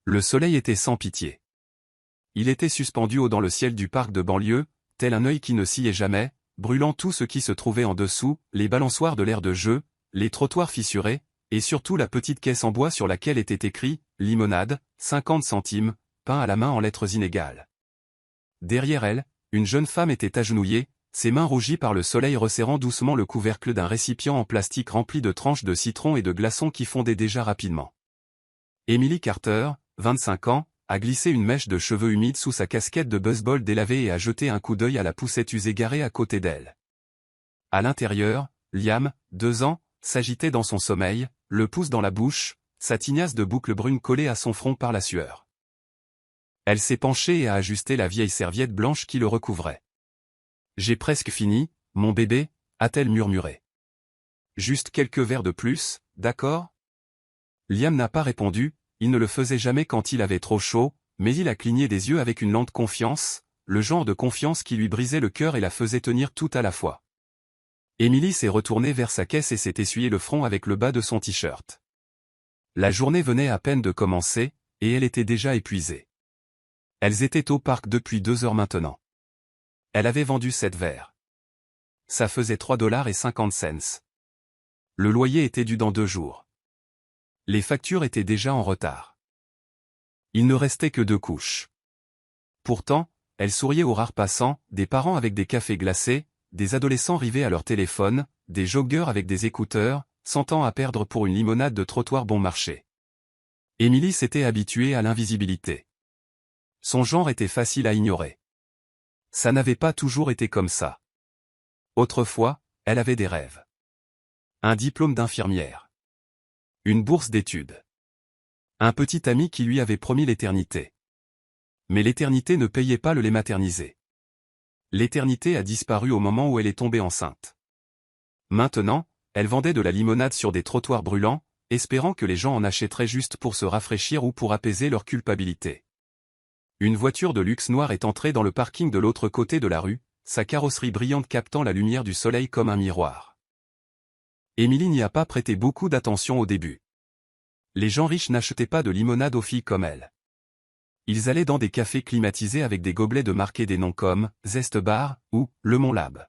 Le soleil était sans pitié. Il était suspendu haut dans le ciel du parc de banlieue, tel un œil qui ne sciait jamais, brûlant tout ce qui se trouvait en dessous, les balançoires de l'aire de jeu, les trottoirs fissurés, et surtout la petite caisse en bois sur laquelle était écrit « Limonade, 50 centimes », peint à la main en lettres inégales. Derrière elle, une jeune femme était agenouillée, ses mains rougies par le soleil resserrant doucement le couvercle d'un récipient en plastique rempli de tranches de citron et de glaçons qui fondaient déjà rapidement. Emily Carter, 25 ans, a glissé une mèche de cheveux humides sous sa casquette de baseball délavée et a jeté un coup d'œil à la poussette usée garée à côté d'elle. À l'intérieur, Liam, 2 ans, s'agitait dans son sommeil, le pouce dans la bouche, sa tignasse de boucles brunes collée à son front par la sueur. Elle s'est penchée et a ajusté la vieille serviette blanche qui le recouvrait. « J'ai presque fini, mon bébé », a-t-elle murmuré. « Juste quelques verres de plus, d'accord ?» Liam n'a pas répondu, il ne le faisait jamais quand il avait trop chaud, mais il a cligné des yeux avec une lente confiance, le genre de confiance qui lui brisait le cœur et la faisait tenir tout à la fois. Emily s'est retournée vers sa caisse et s'est essuyé le front avec le bas de son t-shirt. La journée venait à peine de commencer, et elle était déjà épuisée. Elles étaient au parc depuis 2 heures maintenant. Elle avait vendu 7 verres. Ça faisait $3,50. Le loyer était dû dans 2 jours. Les factures étaient déjà en retard. Il ne restait que 2 couches. Pourtant, elle souriait aux rares passants, des parents avec des cafés glacés, des adolescents rivés à leur téléphone, des joggeurs avec des écouteurs, sans temps à perdre pour une limonade de trottoir bon marché. Emily s'était habituée à l'invisibilité. Son genre était facile à ignorer. Ça n'avait pas toujours été comme ça. Autrefois, elle avait des rêves. Un diplôme d'infirmière. Une bourse d'études. Un petit ami qui lui avait promis l'éternité. Mais l'éternité ne payait pas le lait maternisé. L'éternité a disparu au moment où elle est tombée enceinte. Maintenant, elle vendait de la limonade sur des trottoirs brûlants, espérant que les gens en achèteraient juste pour se rafraîchir ou pour apaiser leur culpabilité. Une voiture de luxe noire est entrée dans le parking de l'autre côté de la rue, sa carrosserie brillante captant la lumière du soleil comme un miroir. Emily n'y a pas prêté beaucoup d'attention au début. Les gens riches n'achetaient pas de limonade aux filles comme elle. Ils allaient dans des cafés climatisés avec des gobelets de marqués des noms comme Zest Bar ou Le Mont Lab.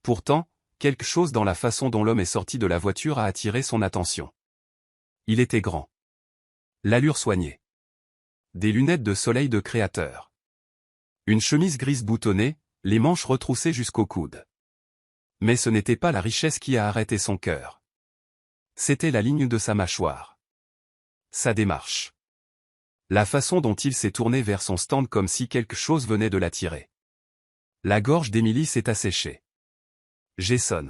Pourtant, quelque chose dans la façon dont l'homme est sorti de la voiture a attiré son attention. Il était grand. L'allure soignée. Des lunettes de soleil de créateur. Une chemise grise boutonnée, les manches retroussées jusqu'au coude. Mais ce n'était pas la richesse qui a arrêté son cœur. C'était la ligne de sa mâchoire. Sa démarche. La façon dont il s'est tourné vers son stand comme si quelque chose venait de l'attirer. La gorge d'Emily s'est asséchée. Jason.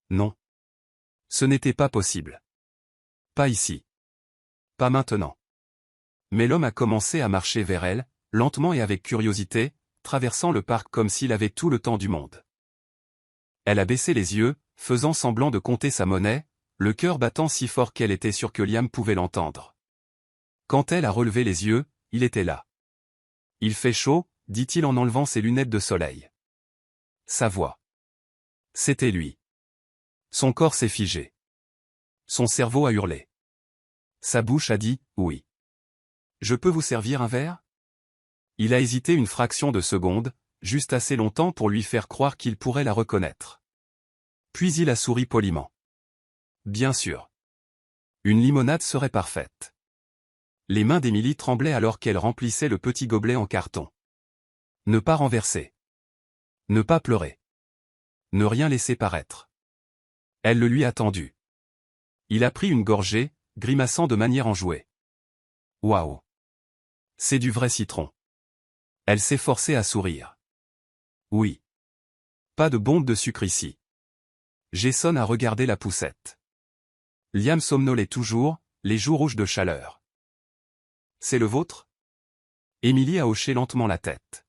Non. Ce n'était pas possible. Pas ici. Pas maintenant. Mais l'homme a commencé à marcher vers elle, lentement et avec curiosité, traversant le parc comme s'il avait tout le temps du monde. Elle a baissé les yeux, faisant semblant de compter sa monnaie, le cœur battant si fort qu'elle était sûre que Liam pouvait l'entendre. Quand elle a relevé les yeux, il était là. « Il fait chaud », dit-il en enlevant ses lunettes de soleil. Sa voix. C'était lui. Son corps s'est figé. Son cerveau a hurlé. Sa bouche a dit « oui ». « Je peux vous servir un verre ?» Il a hésité une fraction de seconde, juste assez longtemps pour lui faire croire qu'il pourrait la reconnaître. Puis il a souri poliment. « Bien sûr. Une limonade serait parfaite. » Les mains d'Emily tremblaient alors qu'elle remplissait le petit gobelet en carton. Ne pas renverser. Ne pas pleurer. Ne rien laisser paraître. Elle le lui a tendu. Il a pris une gorgée, grimaçant de manière enjouée. Waouh! C'est du vrai citron. Elle s'est forcée à sourire. Oui. Pas de bombe de sucre ici. Jason a regardé la poussette. Liam somnolait toujours, les joues rouges de chaleur. C'est le vôtre? Emily a hoché lentement la tête.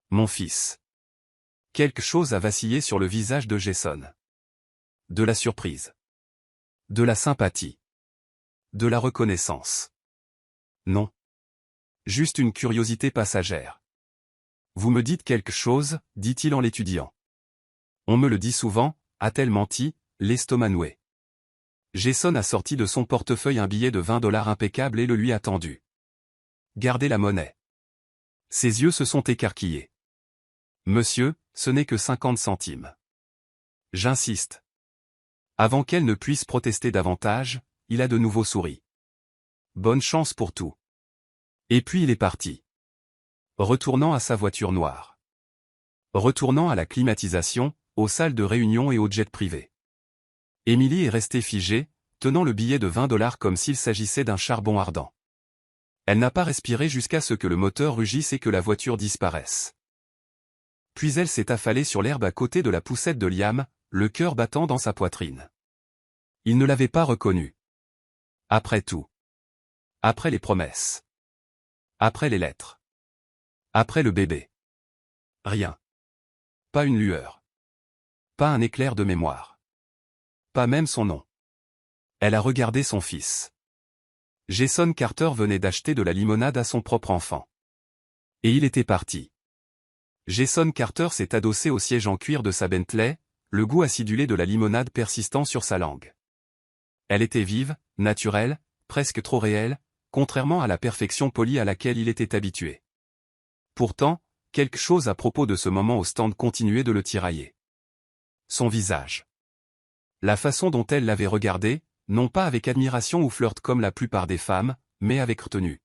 Mon fils. Quelque chose a vacillé sur le visage de Jason. De la surprise. De la sympathie. De la reconnaissance. Non. Juste une curiosité passagère. Vous me dites quelque chose, dit-il en l'étudiant. On me le dit souvent, a-t-elle menti, l'estomac noué. Jason a sorti de son portefeuille un billet de 20 $ impeccable et le lui a tendu. Gardez la monnaie. Ses yeux se sont écarquillés. Monsieur, ce n'est que 50 centimes. J'insiste. Avant qu'elle ne puisse protester davantage, il a de nouveau souri. Bonne chance pour tout. Et puis il est parti. Retournant à sa voiture noire. Retournant à la climatisation, aux salles de réunion et au jet privé. Émilie est restée figée, tenant le billet de 20 $ comme s'il s'agissait d'un charbon ardent. Elle n'a pas respiré jusqu'à ce que le moteur rugisse et que la voiture disparaisse. Puis elle s'est affalée sur l'herbe à côté de la poussette de Liam, le cœur battant dans sa poitrine. Il ne l'avait pas reconnu. Après tout. Après les promesses. Après les lettres. Après le bébé. Rien. Pas une lueur. Pas un éclair de mémoire. Pas même son nom. Elle a regardé son fils. Jason Carter venait d'acheter de la limonade à son propre enfant. Et il était parti. Jason Carter s'est adossé au siège en cuir de sa Bentley, le goût acidulé de la limonade persistant sur sa langue. Elle était vive, naturelle, presque trop réelle, contrairement à la perfection polie à laquelle il était habitué. Pourtant, quelque chose à propos de ce moment au stand continuait de le tirailler. Son visage. La façon dont elle l'avait regardé, non pas avec admiration ou flirt comme la plupart des femmes, mais avec retenue.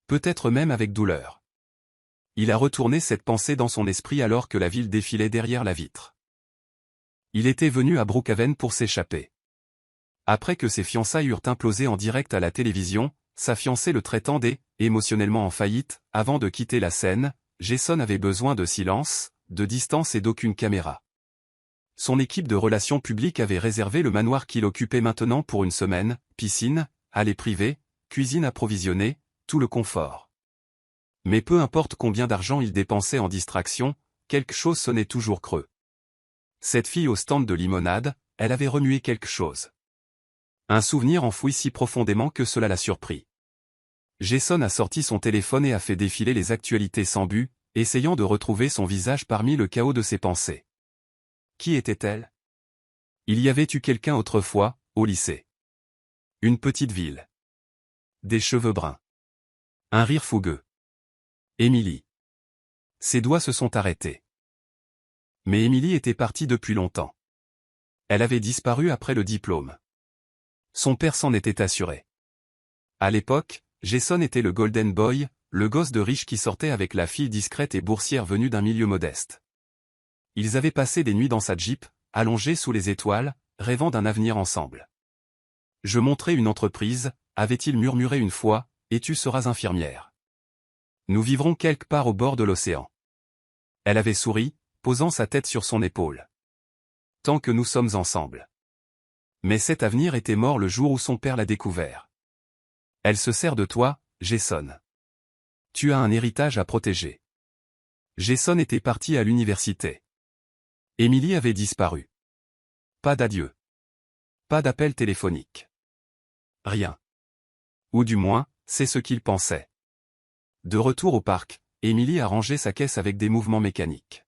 Peut-être même avec douleur. Il a retourné cette pensée dans son esprit alors que la ville défilait derrière la vitre. Il était venu à Brookhaven pour s'échapper. Après que ses fiançailles eurent implosé en direct à la télévision, sa fiancée le traitant émotionnellement en faillite, avant de quitter la scène, Jason avait besoin de silence, de distance et d'aucune caméra. Son équipe de relations publiques avait réservé le manoir qu'il occupait maintenant pour une semaine, piscine, allée privée, cuisine approvisionnée, tout le confort. Mais peu importe combien d'argent il dépensait en distraction, quelque chose sonnait toujours creux. Cette fille au stand de limonade, elle avait remué quelque chose. Un souvenir enfoui si profondément que cela l'a surpris. Jason a sorti son téléphone et a fait défiler les actualités sans but, essayant de retrouver son visage parmi le chaos de ses pensées. Qui était-elle? Il y avait eu quelqu'un autrefois, au lycée. Une petite ville. Des cheveux bruns. Un rire fougueux. Émilie. Ses doigts se sont arrêtés. Mais Émilie était partie depuis longtemps. Elle avait disparu après le diplôme. Son père s'en était assuré. À l'époque, Jason était le golden boy, le gosse de riche qui sortait avec la fille discrète et boursière venue d'un milieu modeste. Ils avaient passé des nuits dans sa Jeep, allongés sous les étoiles, rêvant d'un avenir ensemble. Je monterai une entreprise, avait-il murmuré une fois, et tu seras infirmière. Nous vivrons quelque part au bord de l'océan. Elle avait souri, posant sa tête sur son épaule. Tant que nous sommes ensemble. Mais cet avenir était mort le jour où son père l'a découvert. Elle se sert de toi, Jason. Tu as un héritage à protéger. Jason était parti à l'université. Émilie avait disparu. Pas d'adieu. Pas d'appel téléphonique. Rien. Ou du moins, c'est ce qu'il pensait. De retour au parc, Émilie a rangé sa caisse avec des mouvements mécaniques.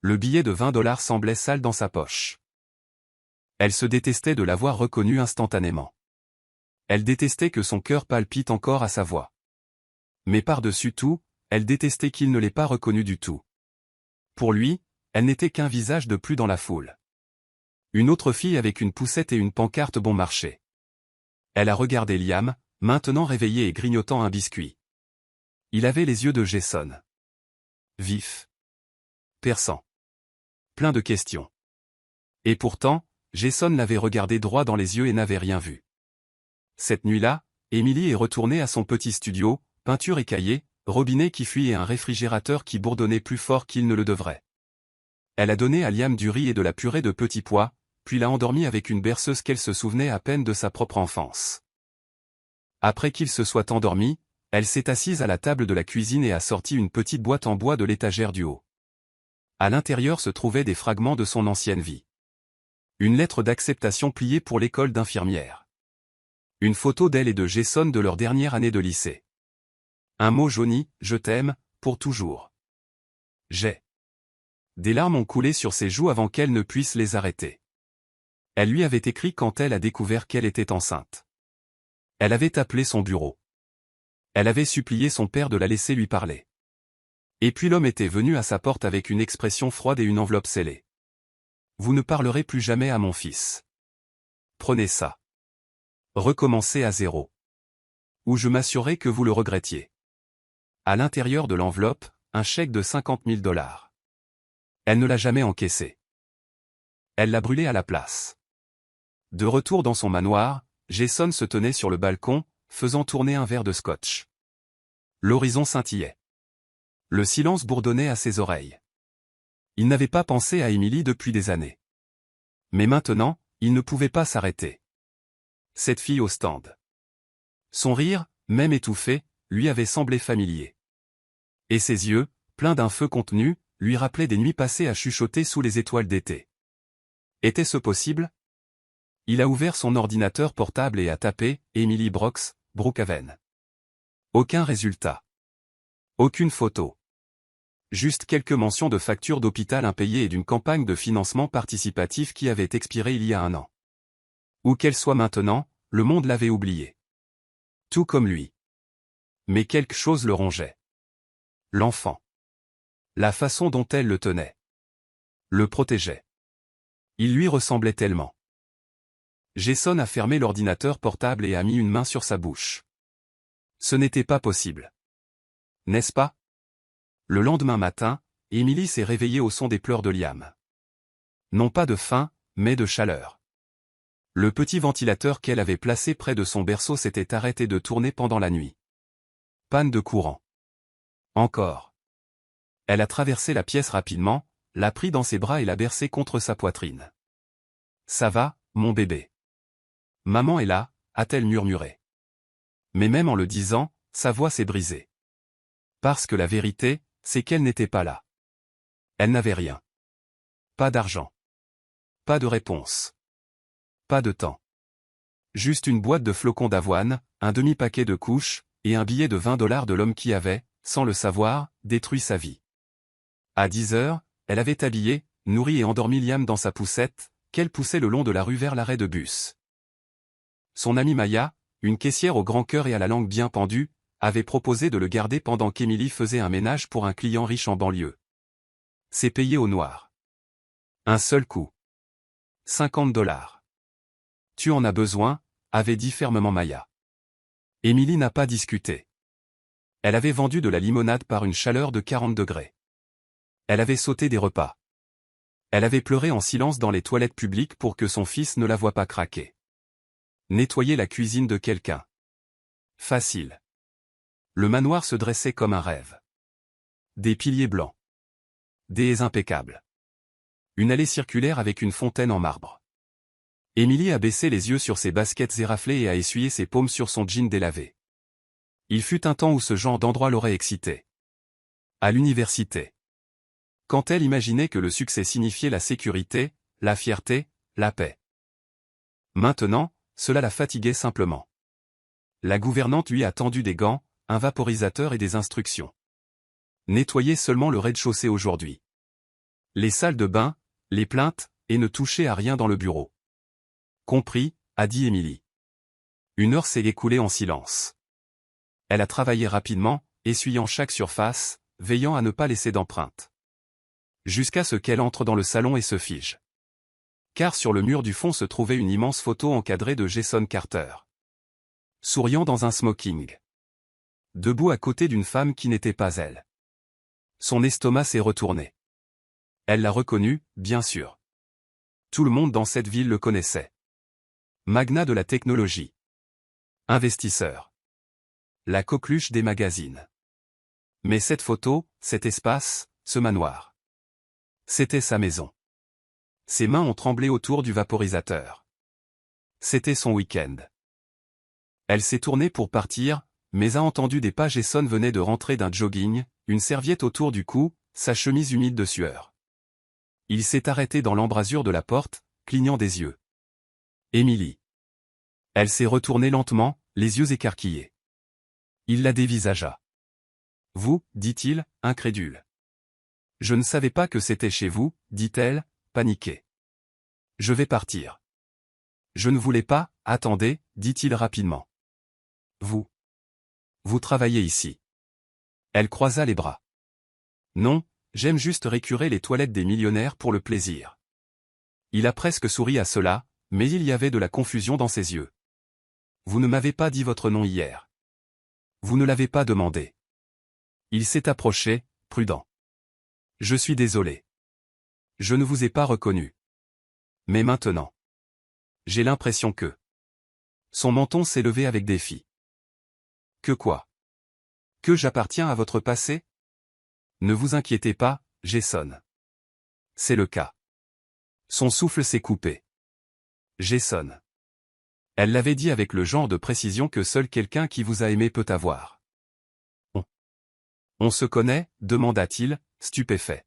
Le billet de 20 $ semblait sale dans sa poche. Elle se détestait de l'avoir reconnu instantanément. Elle détestait que son cœur palpite encore à sa voix. Mais par-dessus tout, elle détestait qu'il ne l'ait pas reconnue du tout. Pour lui, elle n'était qu'un visage de plus dans la foule. Une autre fille avec une poussette et une pancarte bon marché. Elle a regardé Liam, maintenant réveillé et grignotant un biscuit. Il avait les yeux de Jason. Vifs. Perçants. Plein de questions. Et pourtant, Jason l'avait regardé droit dans les yeux et n'avait rien vu. Cette nuit-là, Émilie est retournée à son petit studio, peinture écaillée, robinet qui fuit et un réfrigérateur qui bourdonnait plus fort qu'il ne le devrait. Elle a donné à Liam du riz et de la purée de petits pois, puis l'a endormi avec une berceuse qu'elle se souvenait à peine de sa propre enfance. Après qu'il se soit endormi, elle s'est assise à la table de la cuisine et a sorti une petite boîte en bois de l'étagère du haut. À l'intérieur se trouvaient des fragments de son ancienne vie. Une lettre d'acceptation pliée pour l'école d'infirmière. Une photo d'elle et de Jason de leur dernière année de lycée. Un mot jauni, je t'aime, pour toujours. J'ai. Des larmes ont coulé sur ses joues avant qu'elle ne puisse les arrêter. Elle lui avait écrit quand elle a découvert qu'elle était enceinte. Elle avait appelé son bureau. Elle avait supplié son père de la laisser lui parler. Et puis l'homme était venu à sa porte avec une expression froide et une enveloppe scellée. Vous ne parlerez plus jamais à mon fils. Prenez ça. Recommencez à zéro. Ou je m'assurerai que vous le regrettiez. À l'intérieur de l'enveloppe, un chèque de 50 000 $. Elle ne l'a jamais encaissé. Elle l'a brûlé à la place. De retour dans son manoir, Jason se tenait sur le balcon, faisant tourner un verre de scotch. L'horizon scintillait. Le silence bourdonnait à ses oreilles. Il n'avait pas pensé à Emily depuis des années. Mais maintenant, il ne pouvait pas s'arrêter. Cette fille au stand. Son rire, même étouffé, lui avait semblé familier. Et ses yeux, pleins d'un feu contenu, lui rappelaient des nuits passées à chuchoter sous les étoiles d'été. Était-ce possible? Il a ouvert son ordinateur portable et a tapé « Emily Brooks, Brookhaven ». Aucun résultat. Aucune photo. Juste quelques mentions de factures d'hôpital impayées et d'une campagne de financement participatif qui avait expiré il y a 1 an. Où qu'elle soit maintenant, le monde l'avait oubliée. Tout comme lui. Mais quelque chose le rongeait. L'enfant. La façon dont elle le tenait. Le protégeait. Il lui ressemblait tellement. Jason a fermé l'ordinateur portable et a mis une main sur sa bouche. Ce n'était pas possible. N'est-ce pas? Le lendemain matin, Emily s'est réveillée au son des pleurs de Liam. Non pas de faim, mais de chaleur. Le petit ventilateur qu'elle avait placé près de son berceau s'était arrêté de tourner pendant la nuit. Panne de courant. Encore. Elle a traversé la pièce rapidement, l'a pris dans ses bras et l'a bercé contre sa poitrine. Ça va, mon bébé. Maman est là, a-t-elle murmuré. Mais même en le disant, sa voix s'est brisée. Parce que la vérité, c'est qu'elle n'était pas là. Elle n'avait rien. Pas d'argent. Pas de réponse. Pas de temps. Juste une boîte de flocons d'avoine, un demi-paquet de couches, et un billet de 20 $ de l'homme qui avait, sans le savoir, détruit sa vie. À 10 heures, elle avait habillé, nourri et endormi Liam dans sa poussette, qu'elle poussait le long de la rue vers l'arrêt de bus. Son amie Maya, une caissière au grand cœur et à la langue bien pendue, avait proposé de le garder pendant qu'Emily faisait un ménage pour un client riche en banlieue. C'est payé au noir. Un seul coup. 50 $. Tu en as besoin, avait dit fermement Maya. Emily n'a pas discuté. Elle avait vendu de la limonade par une chaleur de 40 degrés. Elle avait sauté des repas. Elle avait pleuré en silence dans les toilettes publiques pour que son fils ne la voie pas craquer. Nettoyer la cuisine de quelqu'un. Facile. Le manoir se dressait comme un rêve. Des piliers blancs. Des haies impeccables. Une allée circulaire avec une fontaine en marbre. Emily a baissé les yeux sur ses baskets éraflées et a essuyé ses paumes sur son jean délavé. Il fut un temps où ce genre d'endroit l'aurait excité. À l'université. Quand elle imaginait que le succès signifiait la sécurité, la fierté, la paix. Maintenant, cela la fatiguait simplement. La gouvernante lui a tendu des gants, un vaporisateur et des instructions. Nettoyer seulement le rez-de-chaussée aujourd'hui. Les salles de bain, les plaintes, et ne toucher à rien dans le bureau. Compris, a dit Emily. 1 heure s'est écoulée en silence. Elle a travaillé rapidement, essuyant chaque surface, veillant à ne pas laisser d'empreinte. Jusqu'à ce qu'elle entre dans le salon et se fige. Car sur le mur du fond se trouvait une immense photo encadrée de Jason Carter. Souriant dans un smoking. Debout à côté d'une femme qui n'était pas elle. Son estomac s'est retourné. Elle l'a reconnu, bien sûr. Tout le monde dans cette ville le connaissait. Magnat de la technologie. Investisseur. La coqueluche des magazines. Mais cette photo, cet espace, ce manoir. C'était sa maison. Ses mains ont tremblé autour du vaporisateur. C'était son week-end. Elle s'est tournée pour partir, mais a entendu des pas. Jason venait de rentrer d'un jogging, une serviette autour du cou, sa chemise humide de sueur. Il s'est arrêté dans l'embrasure de la porte, clignant des yeux. Emily. Elle s'est retournée lentement, les yeux écarquillés. Il la dévisagea. Vous, dit-il, incrédule. Je ne savais pas que c'était chez vous, dit-elle, paniquée. Je vais partir. Je ne voulais pas, attendez, dit-il rapidement. Vous travaillez ici. Elle croisa les bras. Non, j'aime juste récurer les toilettes des millionnaires pour le plaisir. Il a presque souri à cela, mais il y avait de la confusion dans ses yeux. Vous ne m'avez pas dit votre nom hier. Vous ne l'avez pas demandé. Il s'est approché, prudent. Je suis désolé. Je ne vous ai pas reconnu. Mais maintenant. J'ai l'impression que... Son menton s'est levé avec défi. Que quoi? Que j'appartiens à votre passé? Ne vous inquiétez pas, Jason. C'est le cas. Son souffle s'est coupé. Jason. Elle l'avait dit avec le genre de précision que seul quelqu'un qui vous a aimé peut avoir. On se connaît, demanda-t-il, stupéfait.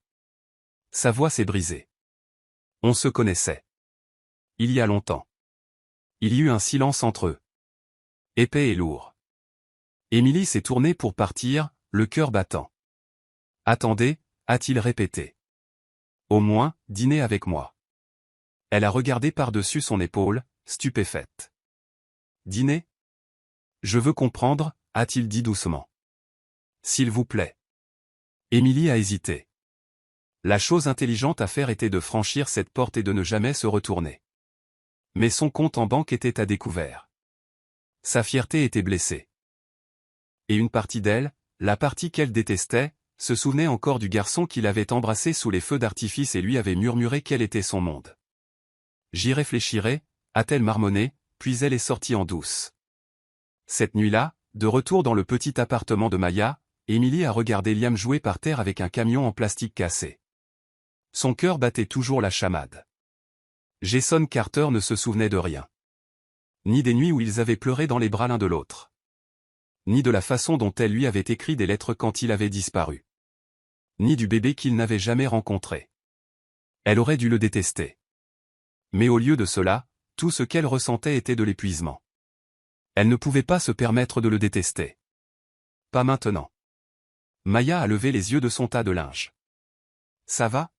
Sa voix s'est brisée. On se connaissait. Il y a longtemps. Il y eut un silence entre eux. Épais et lourd. Émilie s'est tournée pour partir, le cœur battant. Attendez, a-t-il répété. Au moins, dînez avec moi. Elle a regardé par-dessus son épaule, stupéfaite. Dîner? Je veux comprendre, a-t-il dit doucement. S'il vous plaît. Émilie a hésité. La chose intelligente à faire était de franchir cette porte et de ne jamais se retourner. Mais son compte en banque était à découvert. Sa fierté était blessée. Et une partie d'elle, la partie qu'elle détestait, se souvenait encore du garçon qui l'avait embrassée sous les feux d'artifice et lui avait murmuré quel était son monde. J'y réfléchirai, a-t-elle marmonné, puis elle est sortie en douce. Cette nuit-là, de retour dans le petit appartement de Maya, Émilie a regardé Liam jouer par terre avec un camion en plastique cassé. Son cœur battait toujours la chamade. Jason Carter ne se souvenait de rien. Ni des nuits où ils avaient pleuré dans les bras l'un de l'autre. Ni de la façon dont elle lui avait écrit des lettres quand il avait disparu. Ni du bébé qu'il n'avait jamais rencontré. Elle aurait dû le détester. Mais au lieu de cela, tout ce qu'elle ressentait était de l'épuisement. Elle ne pouvait pas se permettre de le détester. Pas maintenant. Maya a levé les yeux de son tas de linge. Ça va?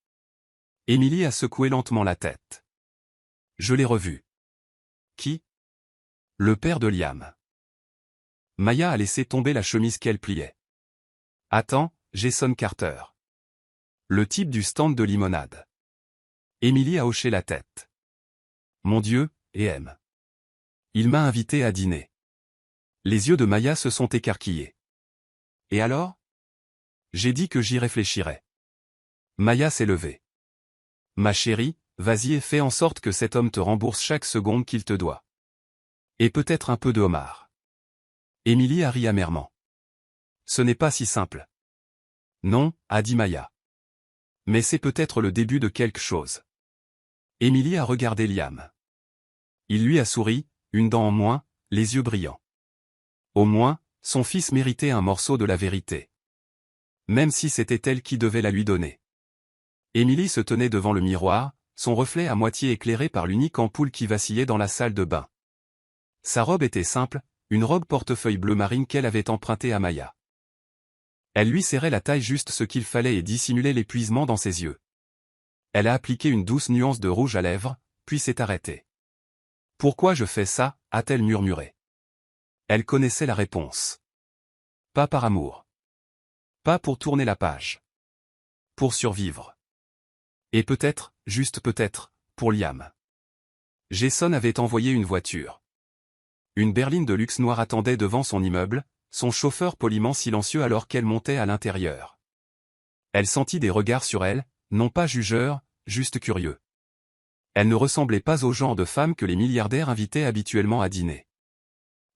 Émilie a secoué lentement la tête. Je l'ai revu. Qui? Le père de Liam. Maya a laissé tomber la chemise qu'elle pliait. Attends, Jason Carter. Le type du stand de limonade. Émilie a hoché la tête. Mon Dieu, et aime. Il m'a invité à dîner. Les yeux de Maya se sont écarquillés. Et alors? J'ai dit que j'y réfléchirais. Maya s'est levée. Ma chérie, vas-y et fais en sorte que cet homme te rembourse chaque seconde qu'il te doit. Et peut-être un peu de homard. Émilie a ri amèrement. Ce n'est pas si simple. Non, a dit Maya. Mais c'est peut-être le début de quelque chose. Émilie a regardé Liam. Il lui a souri, une dent en moins, les yeux brillants. Au moins, son fils méritait un morceau de la vérité. Même si c'était elle qui devait la lui donner. Émilie se tenait devant le miroir, son reflet à moitié éclairé par l'unique ampoule qui vacillait dans la salle de bain. Sa robe était simple, une robe portefeuille bleu marine qu'elle avait empruntée à Maya. Elle lui serrait la taille juste ce qu'il fallait et dissimulait l'épuisement dans ses yeux. Elle a appliqué une douce nuance de rouge à lèvres, puis s'est arrêtée. « Pourquoi je fais ça ?» a-t-elle murmuré. Elle connaissait la réponse. Pas par amour. Pas pour tourner la page. Pour survivre. Et peut-être, juste peut-être, pour Liam. Jason avait envoyé une voiture. Une berline de luxe noire attendait devant son immeuble, son chauffeur poliment silencieux alors qu'elle montait à l'intérieur. Elle sentit des regards sur elle, non pas jugeurs, juste curieux. Elle ne ressemblait pas au genre de femme que les milliardaires invitaient habituellement à dîner.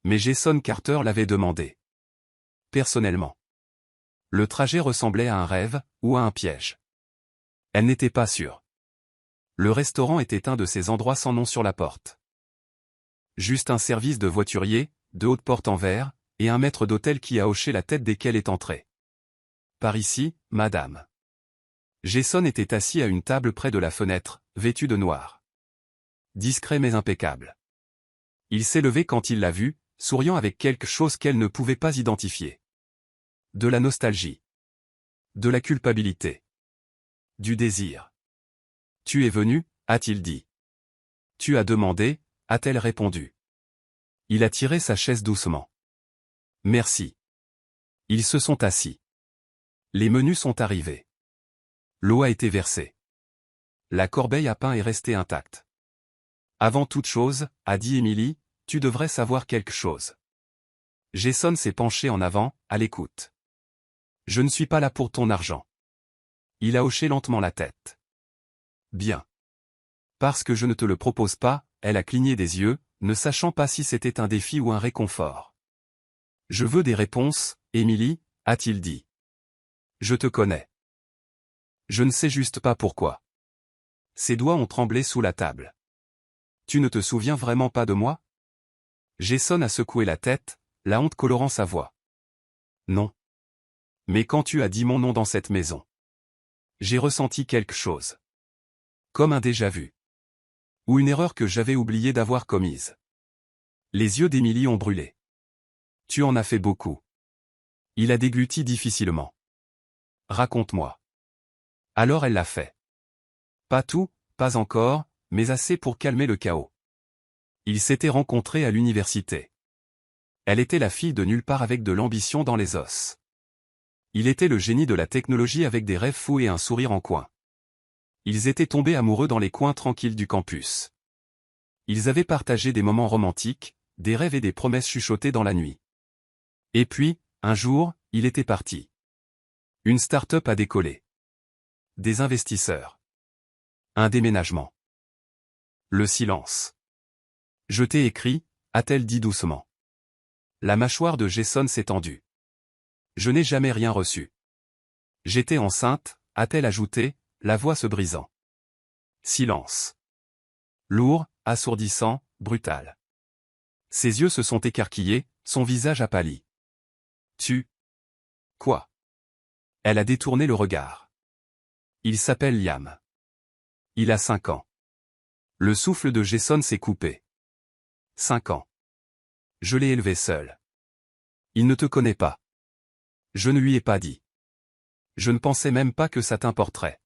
Mais Jason Carter l'avait demandé. Personnellement. Le trajet ressemblait à un rêve, ou à un piège. Elle n'était pas sûre. Le restaurant était un de ces endroits sans nom sur la porte. Juste un service de voiturier, de hautes portes en verre, et un maître d'hôtel qui a hoché la tête dès qu'elle est entrée. Par ici, madame. Jason était assis à une table près de la fenêtre, vêtu de noir. Discret mais impeccable. Il s'est levé quand il l'a vue, souriant avec quelque chose qu'elle ne pouvait pas identifier. De la nostalgie. De la culpabilité. Du désir. Tu es venu, a-t-il dit. Tu as demandé, a-t-elle répondu. Il a tiré sa chaise doucement. Merci. Ils se sont assis. Les menus sont arrivés. L'eau a été versée. La corbeille à pain est restée intacte. Avant toute chose, a dit Émilie, tu devrais savoir quelque chose. Jason s'est penché en avant, à l'écoute. Je ne suis pas là pour ton argent. Il a hoché lentement la tête. Bien. Parce que je ne te le propose pas, elle a cligné des yeux, ne sachant pas si c'était un défi ou un réconfort. Je veux des réponses, Émilie, a-t-il dit. Je te connais. Je ne sais juste pas pourquoi. Ses doigts ont tremblé sous la table. Tu ne te souviens vraiment pas de moi? Jason a secoué la tête, la honte colorant sa voix. Non. Mais quand tu as dit mon nom dans cette maison, j'ai ressenti quelque chose. Comme un déjà-vu. Ou une erreur que j'avais oublié d'avoir commise. Les yeux d'Émilie ont brûlé. Tu en as fait beaucoup. Il a dégluti difficilement. Raconte-moi. Alors elle l'a fait. Pas tout, pas encore, mais assez pour calmer le chaos. Ils s'étaient rencontrés à l'université. Elle était la fille de nulle part avec de l'ambition dans les os. Il était le génie de la technologie avec des rêves fous et un sourire en coin. Ils étaient tombés amoureux dans les coins tranquilles du campus. Ils avaient partagé des moments romantiques, des rêves et des promesses chuchotées dans la nuit. Et puis, un jour, il était parti. Une start-up a décollé. Des investisseurs. Un déménagement. Le silence. Je t'ai écrit, a-t-elle dit doucement. La mâchoire de Jason s'est tendue. Je n'ai jamais rien reçu. J'étais enceinte, a-t-elle ajouté, la voix se brisant. Silence. Lourd, assourdissant, brutal. Ses yeux se sont écarquillés, son visage a pâli. Tu. Quoi? Elle a détourné le regard. Il s'appelle Liam. Il a 5 ans. Le souffle de Jason s'est coupé. 5 ans. Je l'ai élevé seul. Il ne te connaît pas. Je ne lui ai pas dit. Je ne pensais même pas que ça t'importerait.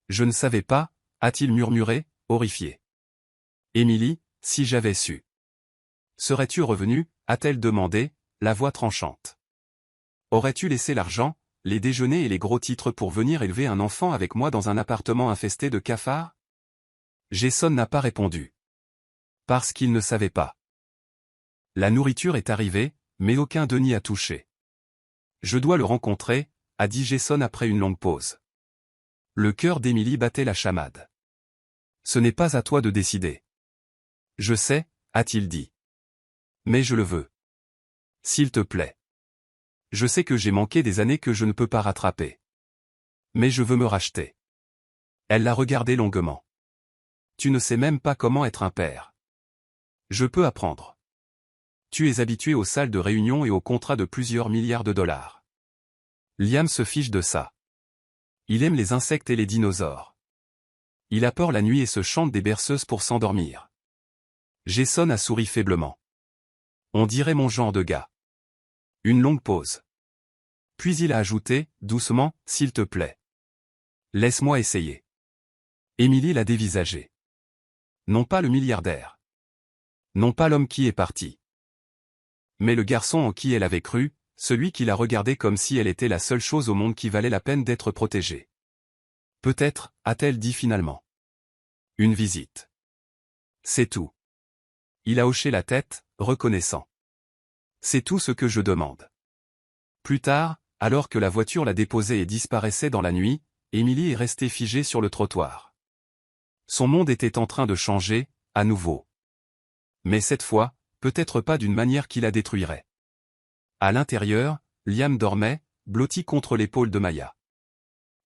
Je ne savais pas, a-t-il murmuré, horrifié. Émilie, si j'avais su. Serais-tu revenue, a-t-elle demandé, la voix tranchante. Aurais-tu laissé l'argent, les déjeuners et les gros titres pour venir élever un enfant avec moi dans un appartement infesté de cafards? Jason n'a pas répondu. Parce qu'il ne savait pas. La nourriture est arrivée, mais aucun d'eux n'y a touché. Je dois le rencontrer, a dit Jason après une longue pause. Le cœur d'Émilie battait la chamade. Ce n'est pas à toi de décider. Je sais, a-t-il dit. Mais je le veux. S'il te plaît. Je sais que j'ai manqué des années que je ne peux pas rattraper. Mais je veux me racheter. Elle l'a regardé longuement. Tu ne sais même pas comment être un père. Je peux apprendre. Tu es habitué aux salles de réunion et aux contrats de plusieurs milliards de dollars. Liam se fiche de ça. Il aime les insectes et les dinosaures. Il a peur la nuit et se chante des berceuses pour s'endormir. Jason a souri faiblement. On dirait mon genre de gars. Une longue pause. Puis il a ajouté, doucement, s'il te plaît. Laisse-moi essayer. Émilie l'a dévisagé. Non pas le milliardaire. Non pas l'homme qui est parti. Mais le garçon en qui elle avait cru, celui qui la regardait comme si elle était la seule chose au monde qui valait la peine d'être protégée. Peut-être, a-t-elle dit finalement. Une visite. C'est tout. Il a hoché la tête, reconnaissant. C'est tout ce que je demande. Plus tard, alors que la voiture la déposait et disparaissait dans la nuit, Émilie est restée figée sur le trottoir. Son monde était en train de changer, à nouveau. Mais cette fois, peut-être pas d'une manière qui la détruirait. À l'intérieur, Liam dormait, blotti contre l'épaule de Maya.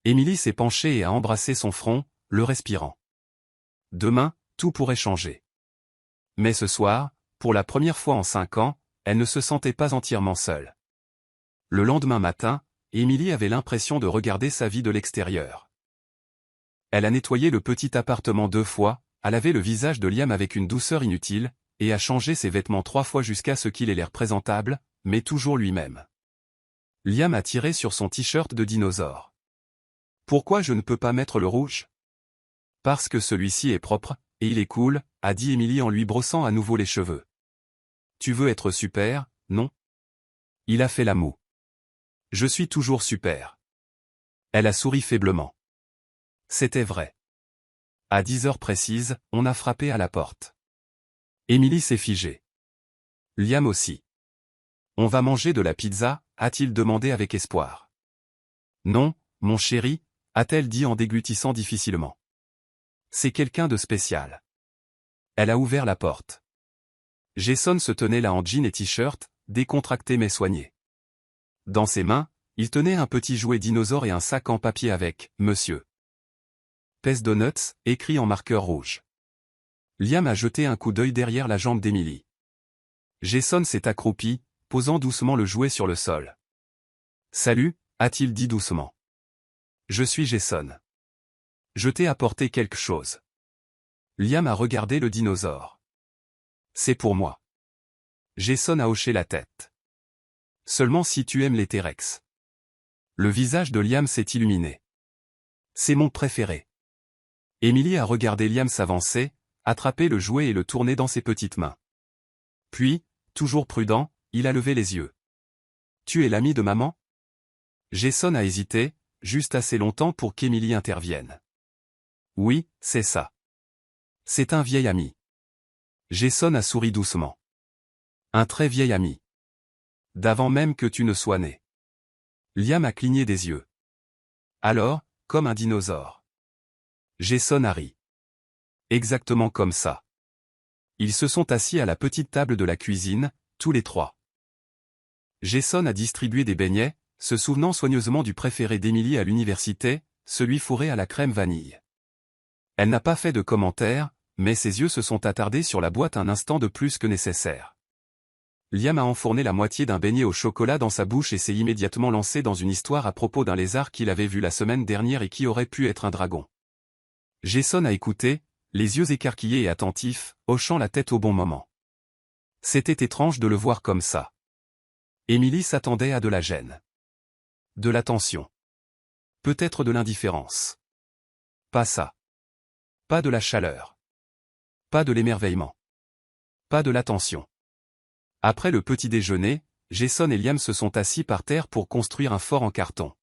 Émilie s'est penchée et a embrassé son front, le respirant. Demain, tout pourrait changer. Mais ce soir, pour la première fois en 5 ans, elle ne se sentait pas entièrement seule. Le lendemain matin, Émilie avait l'impression de regarder sa vie de l'extérieur. Elle a nettoyé le petit appartement 2 fois, a lavé le visage de Liam avec une douceur inutile, et a changé ses vêtements 3 fois jusqu'à ce qu'il ait l'air présentable, mais toujours lui-même. Liam a tiré sur son t-shirt de dinosaure. Pourquoi je ne peux pas mettre le rouge? Parce que celui-ci est propre, et il est cool, a dit Émilie en lui brossant à nouveau les cheveux. Tu veux être super, non? Il a fait la moue. Je suis toujours super. Elle a souri faiblement. C'était vrai. À 10 heures précises, on a frappé à la porte. Émilie s'est figée. Liam aussi. On va manger de la pizza, a-t-il demandé avec espoir. Non, mon chéri, a-t-elle dit en déglutissant difficilement. C'est quelqu'un de spécial. Elle a ouvert la porte. Jason se tenait là en jean et t-shirt, décontracté mais soigné. Dans ses mains, il tenait un petit jouet dinosaure et un sac en papier avec « Monsieur Pez Donuts » écrit en marqueur rouge. Liam a jeté un coup d'œil derrière la jambe d'Emily. Jason s'est accroupi, posant doucement le jouet sur le sol. « Salut » a-t-il dit doucement. « Je suis Jason. Je t'ai apporté quelque chose. » Liam a regardé le dinosaure. « C'est pour moi. » Jason a hoché la tête. « Seulement si tu aimes les T-Rex. » Le visage de Liam s'est illuminé. « C'est mon préféré. » Emily a regardé Liam s'avancer, attraper le jouet et le tourner dans ses petites mains. Puis, toujours prudent, il a levé les yeux. « Tu es l'ami de maman ?» Jason a hésité, juste assez longtemps pour qu'Emily intervienne. « Oui, c'est ça. C'est un vieil ami. » Jason a souri doucement. « Un très vieil ami. D'avant même que tu ne sois né. » Liam a cligné des yeux. Alors, comme un dinosaure. Jason a ri. Exactement comme ça. Ils se sont assis à la petite table de la cuisine, tous les trois. Jason a distribué des beignets, se souvenant soigneusement du préféré d'Emily à l'université, celui fourré à la crème vanille. Elle n'a pas fait de commentaires, mais ses yeux se sont attardés sur la boîte un instant de plus que nécessaire. Liam a enfourné la moitié d'un beignet au chocolat dans sa bouche et s'est immédiatement lancé dans une histoire à propos d'un lézard qu'il avait vu la semaine dernière et qui aurait pu être un dragon. Jason a écouté, les yeux écarquillés et attentifs, hochant la tête au bon moment. C'était étrange de le voir comme ça. Emily s'attendait à de la gêne. De l'attention. Peut-être de l'indifférence. Pas ça. Pas de la chaleur. Pas de l'émerveillement. Pas de l'attention. Après le petit déjeuner, Jason et Liam se sont assis par terre pour construire un fort en carton.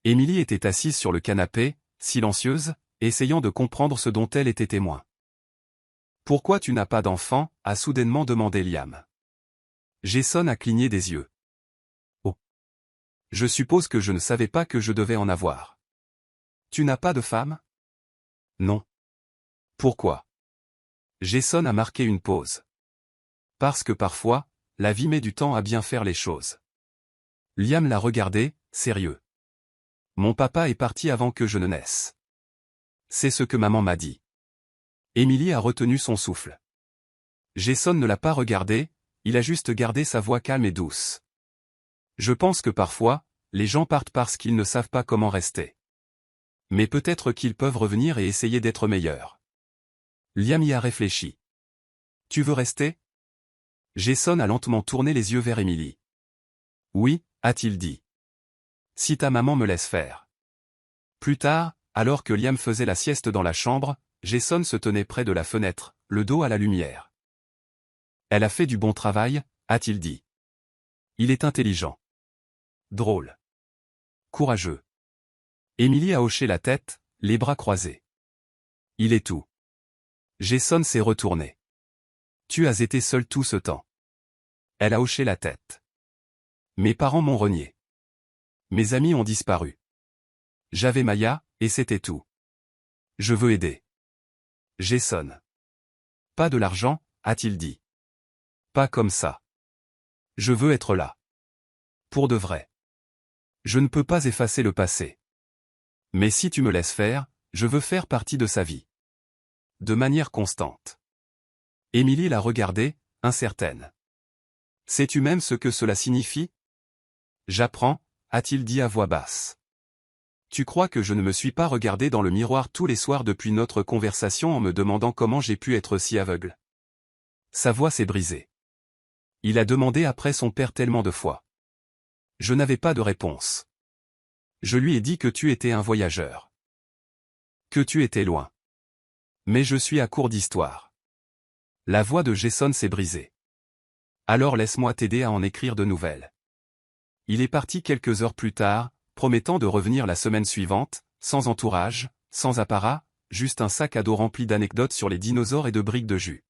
Emily était assise sur le canapé, silencieuse, essayant de comprendre ce dont elle était témoin. « Pourquoi tu n'as pas d'enfant » a soudainement demandé Liam. Jason a cligné des yeux. « Oh. Je suppose que je ne savais pas que je devais en avoir. »« Tu n'as pas de femme ?» ?»« Non. »« Pourquoi ?» Jason a marqué une pause. « Parce que parfois, la vie met du temps à bien faire les choses. » Liam l'a regardé, sérieux. « Mon papa est parti avant que je ne naisse. C'est ce que maman m'a dit. » Emily a retenu son souffle. Jason ne l'a pas regardé, il a juste gardé sa voix calme et douce. « Je pense que parfois, les gens partent parce qu'ils ne savent pas comment rester. Mais peut-être qu'ils peuvent revenir et essayer d'être meilleurs. » Liam y a réfléchi. « Tu veux rester ?» Jason a lentement tourné les yeux vers Emily. « Oui, » a-t-il dit. « Si ta maman me laisse faire. » Plus tard, alors que Liam faisait la sieste dans la chambre, Jason se tenait près de la fenêtre, le dos à la lumière. « Elle a fait du bon travail, » a-t-il dit. « Il est intelligent. Drôle. Courageux. » Emily a hoché la tête, les bras croisés. « Il est tout. » Jason s'est retourné. « Tu as été seul tout ce temps. » Elle a hoché la tête. « Mes parents m'ont renié. Mes amis ont disparu. J'avais Maya, et c'était tout. Je veux aider. » Jason. « Pas de l'argent, » a-t-il dit. « Pas comme ça. Je veux être là. Pour de vrai. Je ne peux pas effacer le passé. Mais si tu me laisses faire, je veux faire partie de sa vie. De manière constante. » Emily l'a regardé, incertaine. « Sais-tu même ce que cela signifie ? » J'apprends, a-t-il dit à voix basse. Tu crois que je ne me suis pas regardé dans le miroir tous les soirs depuis notre conversation en me demandant comment j'ai pu être si aveugle ? Sa voix s'est brisée. Il a demandé après son père tellement de fois. Je n'avais pas de réponse. Je lui ai dit que tu étais un voyageur. Que tu étais loin. Mais je suis à court d'histoire. La voix de Jason s'est brisée. Alors laisse-moi t'aider à en écrire de nouvelles. Il est parti quelques heures plus tard, promettant de revenir la semaine suivante, sans entourage, sans apparat, juste un sac à dos rempli d'anecdotes sur les dinosaures et de briques de jus.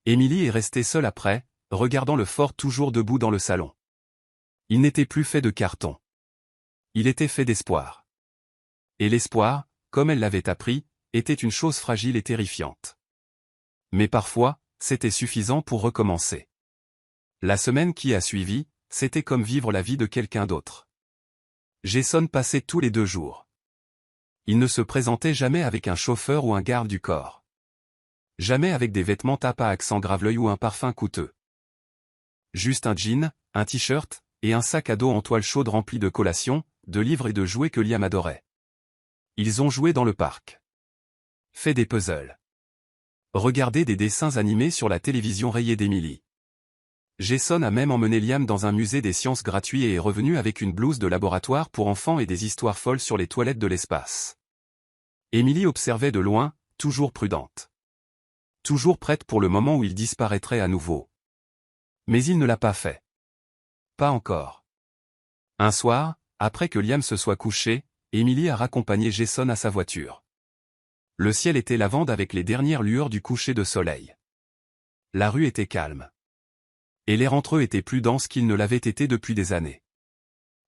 Émilie est restée seule après, regardant le fort toujours debout dans le salon. Il n'était plus fait de carton. Il était fait d'espoir. Et l'espoir, comme elle l'avait appris, était une chose fragile et terrifiante. Mais parfois, c'était suffisant pour recommencer. La semaine qui a suivi, c'était comme vivre la vie de quelqu'un d'autre. Jason passait tous les 2 jours. Il ne se présentait jamais avec un chauffeur ou un garde du corps. Jamais avec des vêtements tape à accent grave-l'œil ou un parfum coûteux. Juste un jean, un t-shirt, et un sac à dos en toile chaude rempli de collations, de livres et de jouets que Liam adorait. Ils ont joué dans le parc. Fait des puzzles. Regardé des dessins animés sur la télévision rayée d'Emily. Jason a même emmené Liam dans un musée des sciences gratuit et est revenu avec une blouse de laboratoire pour enfants et des histoires folles sur les toilettes de l'espace. Emily observait de loin, toujours prudente. Toujours prête pour le moment où il disparaîtrait à nouveau. Mais il ne l'a pas fait. Pas encore. Un soir, après que Liam se soit couché, Emily a raccompagné Jason à sa voiture. Le ciel était lavande avec les dernières lueurs du coucher de soleil. La rue était calme. Et l'air entre eux était plus dense qu'il ne l'avait été depuis des années.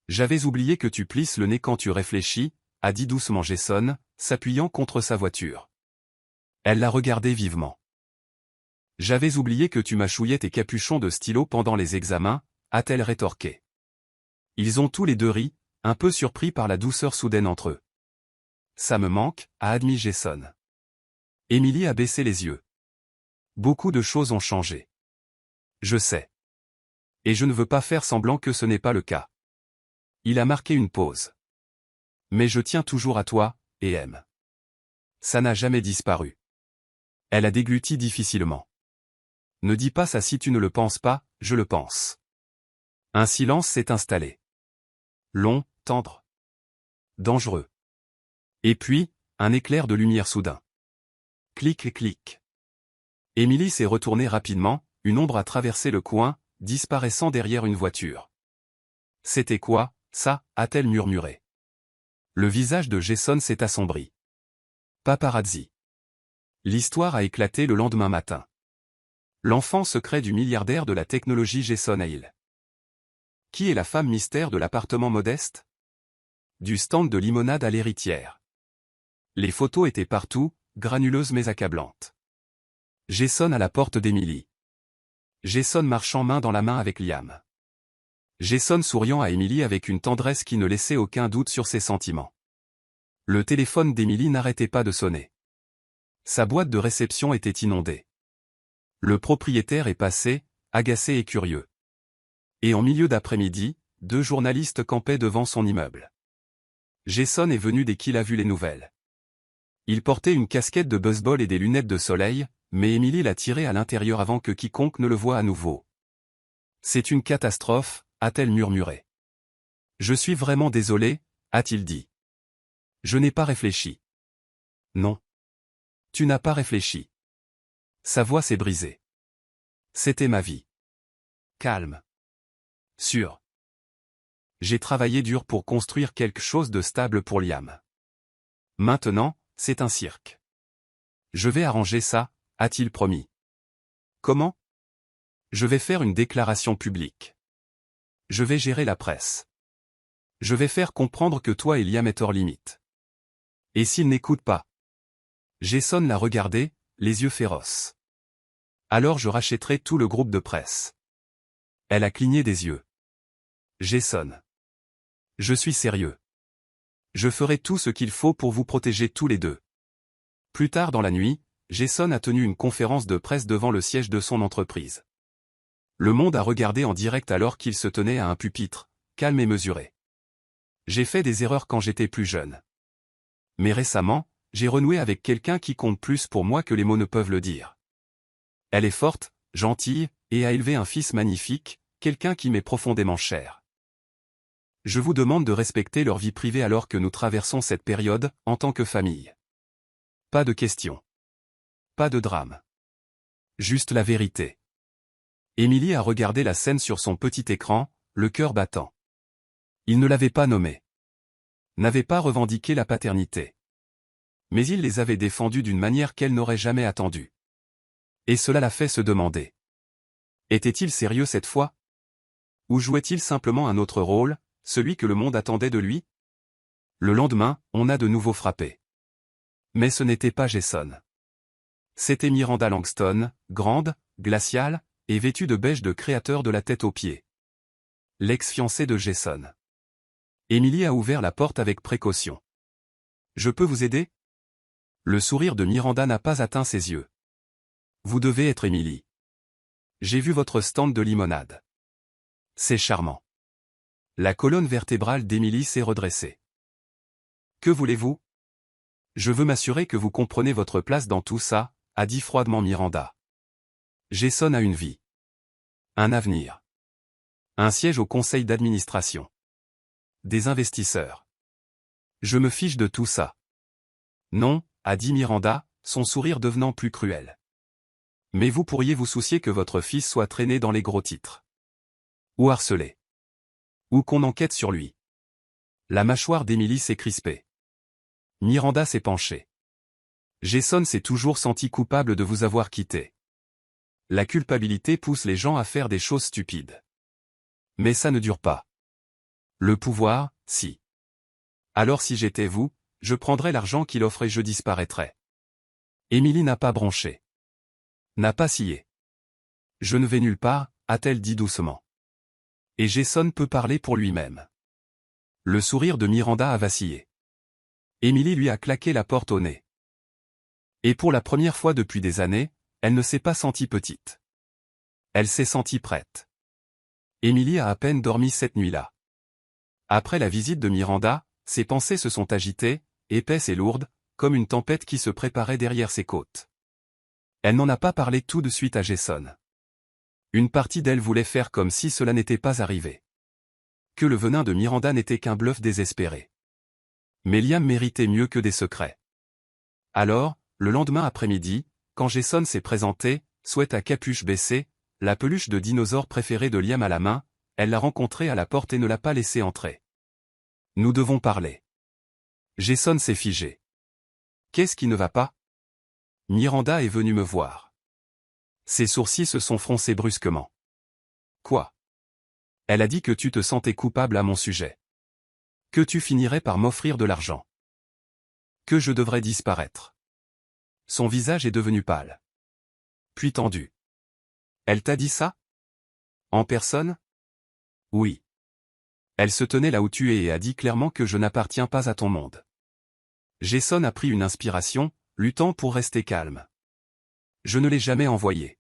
J'avais oublié que tu plisses le nez quand tu réfléchis, a dit doucement Jason, s'appuyant contre sa voiture. Elle l'a regardé vivement. J'avais oublié que tu mâchouillais tes capuchons de stylo pendant les examens, a-t-elle rétorqué. Ils ont tous les 2 ri, un peu surpris par la douceur soudaine entre eux. Ça me manque, a admis Jason. Emily a baissé les yeux. Beaucoup de choses ont changé. Je sais. Et je ne veux pas faire semblant que ce n'est pas le cas. Il a marqué une pause. Mais je tiens toujours à toi, et aime. Ça n'a jamais disparu. Elle a dégluti difficilement. Ne dis pas ça si tu ne le penses pas, je le pense. Un silence s'est installé. Long, tendre. Dangereux. Et puis, un éclair de lumière soudain. Clic et clic. Émilie s'est retournée rapidement, une ombre a traversé le coin, disparaissant derrière une voiture. C'était quoi, ça, a-t-elle murmuré. Le visage de Jason s'est assombri. Paparazzi. L'histoire a éclaté le lendemain matin. L'enfant secret du milliardaire de la technologie Jason Hale. Qui est la femme mystère de l'appartement modeste? Du stand de limonade à l'héritière. Les photos étaient partout, granuleuses mais accablantes. Jason à la porte d'Emily. Jason marchant main dans la main avec Liam. Jason souriant à Emily avec une tendresse qui ne laissait aucun doute sur ses sentiments. Le téléphone d'Emily n'arrêtait pas de sonner. Sa boîte de réception était inondée. Le propriétaire est passé, agacé et curieux. Et en milieu d'après-midi, 2 journalistes campaient devant son immeuble. Jason est venu dès qu'il a vu les nouvelles. Il portait une casquette de baseball et des lunettes de soleil, mais Emily l'a tiré à l'intérieur avant que quiconque ne le voie à nouveau. C'est une catastrophe, a-t-elle murmuré. Je suis vraiment désolé, a-t-il dit. Je n'ai pas réfléchi. Non. Tu n'as pas réfléchi. Sa voix s'est brisée. C'était ma vie. Calme. Sûr. J'ai travaillé dur pour construire quelque chose de stable pour Liam. Maintenant, c'est un cirque. Je vais arranger ça, a-t-il promis. Comment? Je vais faire une déclaration publique. Je vais gérer la presse. Je vais faire comprendre que toi et Liam êtes hors limite. Et s'il n'écoute pas? Jason l'a regardé, les yeux féroces. Alors je rachèterai tout le groupe de presse. Elle a cligné des yeux. Jason. Je suis sérieux. Je ferai tout ce qu'il faut pour vous protéger tous les 2. Plus tard dans la nuit, Jason a tenu une conférence de presse devant le siège de son entreprise. Le monde a regardé en direct alors qu'il se tenait à un pupitre, calme et mesuré. J'ai fait des erreurs quand j'étais plus jeune. Mais récemment, j'ai renoué avec quelqu'un qui compte plus pour moi que les mots ne peuvent le dire. Elle est forte, gentille, et a élevé un fils magnifique, quelqu'un qui m'est profondément cher. Je vous demande de respecter leur vie privée alors que nous traversons cette période, en tant que famille. Pas de questions. pas de drame. Juste la vérité. Émilie a regardé la scène sur son petit écran, le cœur battant. Il ne l'avait pas nommée. N'avait pas revendiqué la paternité. Mais il les avait défendus d'une manière qu'elle n'aurait jamais attendue. Et cela l'a fait se demander. Était-il sérieux cette fois? Ou jouait-il simplement un autre rôle, celui que le monde attendait de lui? Le lendemain, on a de nouveau frappé. Mais ce n'était pas Jason. C'était Miranda Langston, grande, glaciale, et vêtue de beige de créateur de la tête aux pieds. L'ex-fiancée de Jason. Émilie a ouvert la porte avec précaution. « Je peux vous aider ?» Le sourire de Miranda n'a pas atteint ses yeux. « Vous devez être Émilie. J'ai vu votre stand de limonade. C'est charmant. » La colonne vertébrale d'Émilie s'est redressée. « Que voulez-vous ? Je veux m'assurer que vous comprenez votre place dans tout ça, » a dit froidement Miranda. Jason a une vie. Un avenir. Un siège au conseil d'administration. Des investisseurs. Je me fiche de tout ça. Non, a dit Miranda, son sourire devenant plus cruel. Mais vous pourriez vous soucier que votre fils soit traîné dans les gros titres. Ou harcelé. Ou qu'on enquête sur lui. La mâchoire d'Émilie s'est crispée. Miranda s'est penchée. Jason s'est toujours senti coupable de vous avoir quitté. La culpabilité pousse les gens à faire des choses stupides. Mais ça ne dure pas. Le pouvoir, si. Alors si j'étais vous, je prendrais l'argent qu'il offre et je disparaîtrais. Émilie n'a pas bronché. N'a pas scié. Je ne vais nulle part, a-t-elle dit doucement. Et Jason peut parler pour lui-même. Le sourire de Miranda a vacillé. Émilie lui a claqué la porte au nez. Et pour la première fois depuis des années, elle ne s'est pas sentie petite. Elle s'est sentie prête. Émilie a à peine dormi cette nuit-là. Après la visite de Miranda, ses pensées se sont agitées, épaisses et lourdes, comme une tempête qui se préparait derrière ses côtes. Elle n'en a pas parlé tout de suite à Jason. Une partie d'elle voulait faire comme si cela n'était pas arrivé. Que le venin de Miranda n'était qu'un bluff désespéré. Mais Liam méritait mieux que des secrets. Alors, le lendemain après-midi, quand Jason s'est présenté, souhait à capuche baissée, la peluche de dinosaure préférée de Liam à la main, elle l'a rencontré à la porte et ne l'a pas laissé entrer. Nous devons parler. Jason s'est figé. Qu'est-ce qui ne va pas? Miranda est venue me voir. Ses sourcils se sont froncés brusquement. Quoi? Elle a dit que tu te sentais coupable à mon sujet. Que tu finirais par m'offrir de l'argent. Que je devrais disparaître. Son visage est devenu pâle. Puis tendu. Elle t'a dit ça? En personne? Oui. Elle se tenait là où tu es et a dit clairement que je n'appartiens pas à ton monde. Jason a pris une inspiration, luttant pour rester calme. Je ne l'ai jamais envoyée.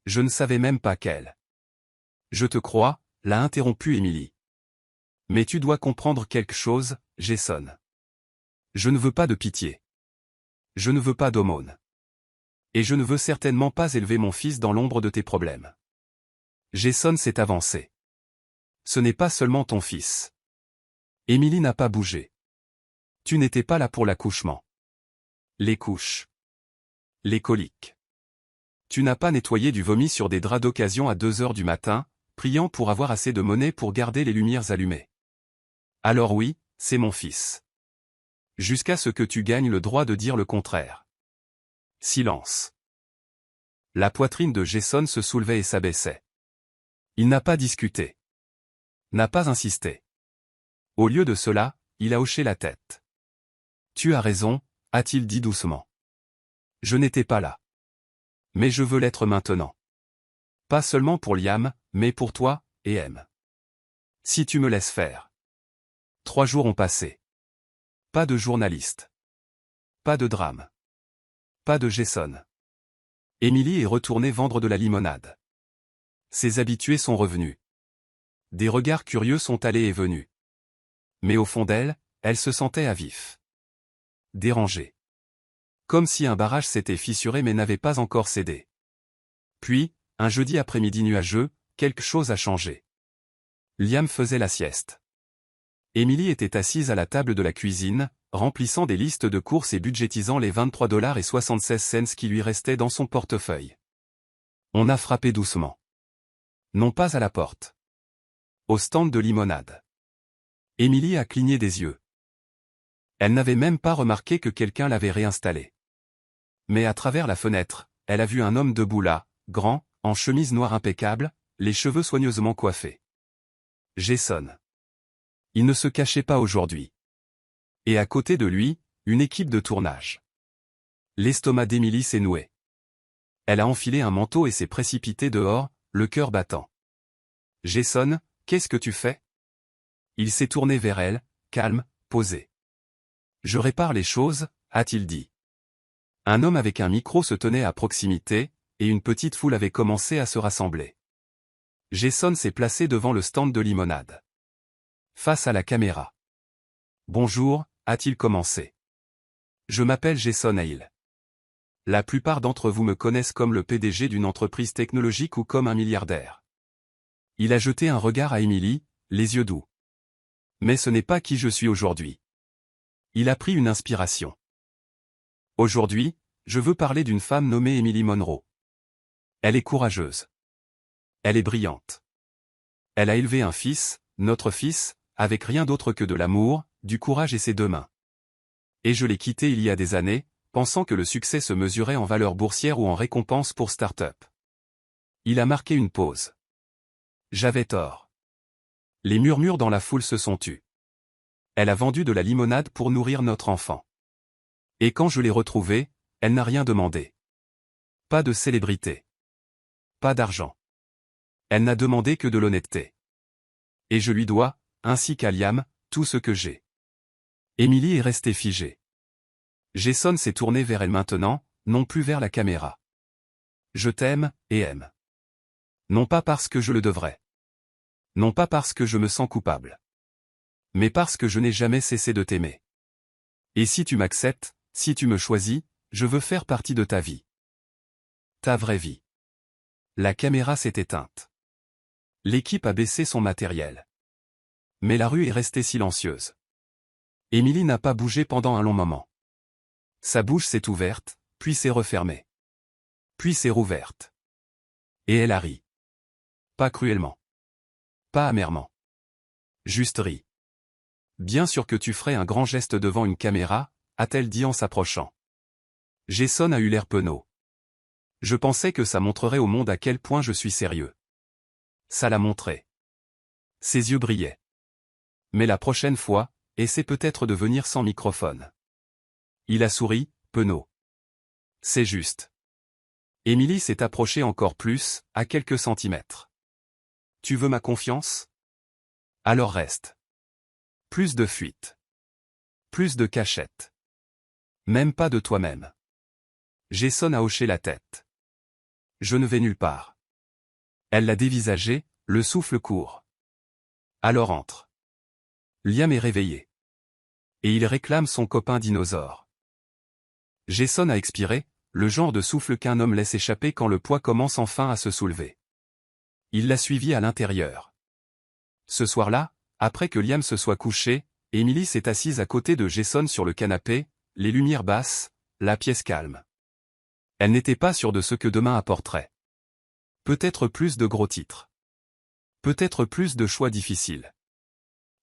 Je ne savais même pas qu'elle. Je te crois, l'a interrompu Émilie. Mais tu dois comprendre quelque chose, Jason. Je ne veux pas de pitié. Je ne veux pas d'aumône. Et je ne veux certainement pas élever mon fils dans l'ombre de tes problèmes. Jason s'est avancé. Ce n'est pas seulement ton fils. Émilie n'a pas bougé. Tu n'étais pas là pour l'accouchement. Les couches. Les coliques. Tu n'as pas nettoyé du vomi sur des draps d'occasion à 2 heures du matin, priant pour avoir assez de monnaie pour garder les lumières allumées. Alors oui, c'est mon fils. Jusqu'à ce que tu gagnes le droit de dire le contraire. Silence. La poitrine de Jason se soulevait et s'abaissait. Il n'a pas discuté. N'a pas insisté. Au lieu de cela, il a hoché la tête. Tu as raison, a-t-il dit doucement. Je n'étais pas là. Mais je veux l'être maintenant. Pas seulement pour Liam, mais pour toi, et M. Si tu me laisses faire. 3 jours ont passé. Pas de journaliste. Pas de drame. Pas de Jason. Émilie est retournée vendre de la limonade. Ses habitués sont revenus. Des regards curieux sont allés et venus. Mais au fond d'elle, elle se sentait à vif. Dérangée. Comme si un barrage s'était fissuré mais n'avait pas encore cédé. Puis, un jeudi après-midi nuageux, quelque chose a changé. Liam faisait la sieste. Émilie était assise à la table de la cuisine, remplissant des listes de courses et budgétisant les 23,76 $ qui lui restaient dans son portefeuille. On a frappé doucement. Non pas à la porte. Au stand de limonade. Émilie a cligné des yeux. Elle n'avait même pas remarqué que quelqu'un l'avait réinstallé. Mais à travers la fenêtre, elle a vu un homme debout là, grand, en chemise noire impeccable, les cheveux soigneusement coiffés. Jason. Il ne se cachait pas aujourd'hui. Et à côté de lui, une équipe de tournage. L'estomac d'Émilie s'est noué. Elle a enfilé un manteau et s'est précipitée dehors, le cœur battant. « Jason, qu'est-ce que tu fais ?» Il s'est tourné vers elle, calme, posé. « Je répare les choses », a-t-il dit. Un homme avec un micro se tenait à proximité, et une petite foule avait commencé à se rassembler. Jason s'est placé devant le stand de limonade. Face à la caméra. « Bonjour », a-t-il commencé. « Je m'appelle Jason Hale. La plupart d'entre vous me connaissent comme le PDG d'une entreprise technologique ou comme un milliardaire. » Il a jeté un regard à Émilie, les yeux doux. « Mais ce n'est pas qui je suis aujourd'hui. » Il a pris une inspiration. « Aujourd'hui, je veux parler d'une femme nommée Emily Monroe. Elle est courageuse. Elle est brillante. Elle a élevé un fils, notre fils, avec rien d'autre que de l'amour, du courage et ses deux mains. Et je l'ai quitté il y a des années, pensant que le succès se mesurait en valeur boursière ou en récompense pour start-up. Il a marqué une pause. J'avais tort. Les murmures dans la foule se sont tus. Elle a vendu de la limonade pour nourrir notre enfant. Et quand je l'ai retrouvée, elle n'a rien demandé. Pas de célébrité. Pas d'argent. Elle n'a demandé que de l'honnêteté. Et je lui dois, ainsi qu'à Liam, tout ce que j'ai. Émilie est restée figée. Jason s'est tourné vers elle maintenant, non plus vers la caméra. Je t'aime, et aime. Non pas parce que je le devrais. Non pas parce que je me sens coupable. Mais parce que je n'ai jamais cessé de t'aimer. Et si tu m'acceptes, si tu me choisis, je veux faire partie de ta vie. Ta vraie vie. La caméra s'est éteinte. L'équipe a baissé son matériel. Mais la rue est restée silencieuse. Émilie n'a pas bougé pendant un long moment. Sa bouche s'est ouverte, puis s'est refermée. Puis s'est rouverte. Et elle a ri. Pas cruellement. Pas amèrement. Juste ri. Bien sûr que tu ferais un grand geste devant une caméra, a-t-elle dit en s'approchant. Jason a eu l'air penaud. Je pensais que ça montrerait au monde à quel point je suis sérieux. Ça l'a montré. Ses yeux brillaient. Mais la prochaine fois, essaie peut-être de venir sans microphone. Il a souri, penaud. C'est juste. Émilie s'est approchée encore plus, à quelques centimètres. Tu veux ma confiance? Alors reste. Plus de fuite. Plus de cachette. Même pas de toi-même. Jason a hoché la tête. Je ne vais nulle part. Elle l'a dévisagé, le souffle court. Alors entre. Liam est réveillé. Et il réclame son copain dinosaure. Jason a expiré, le genre de souffle qu'un homme laisse échapper quand le poids commence enfin à se soulever. Il l'a suivi à l'intérieur. Ce soir-là, après que Liam se soit couché, Émilie s'est assise à côté de Jason sur le canapé, les lumières basses, la pièce calme. Elle n'était pas sûre de ce que demain apporterait. Peut-être plus de gros titres. Peut-être plus de choix difficiles.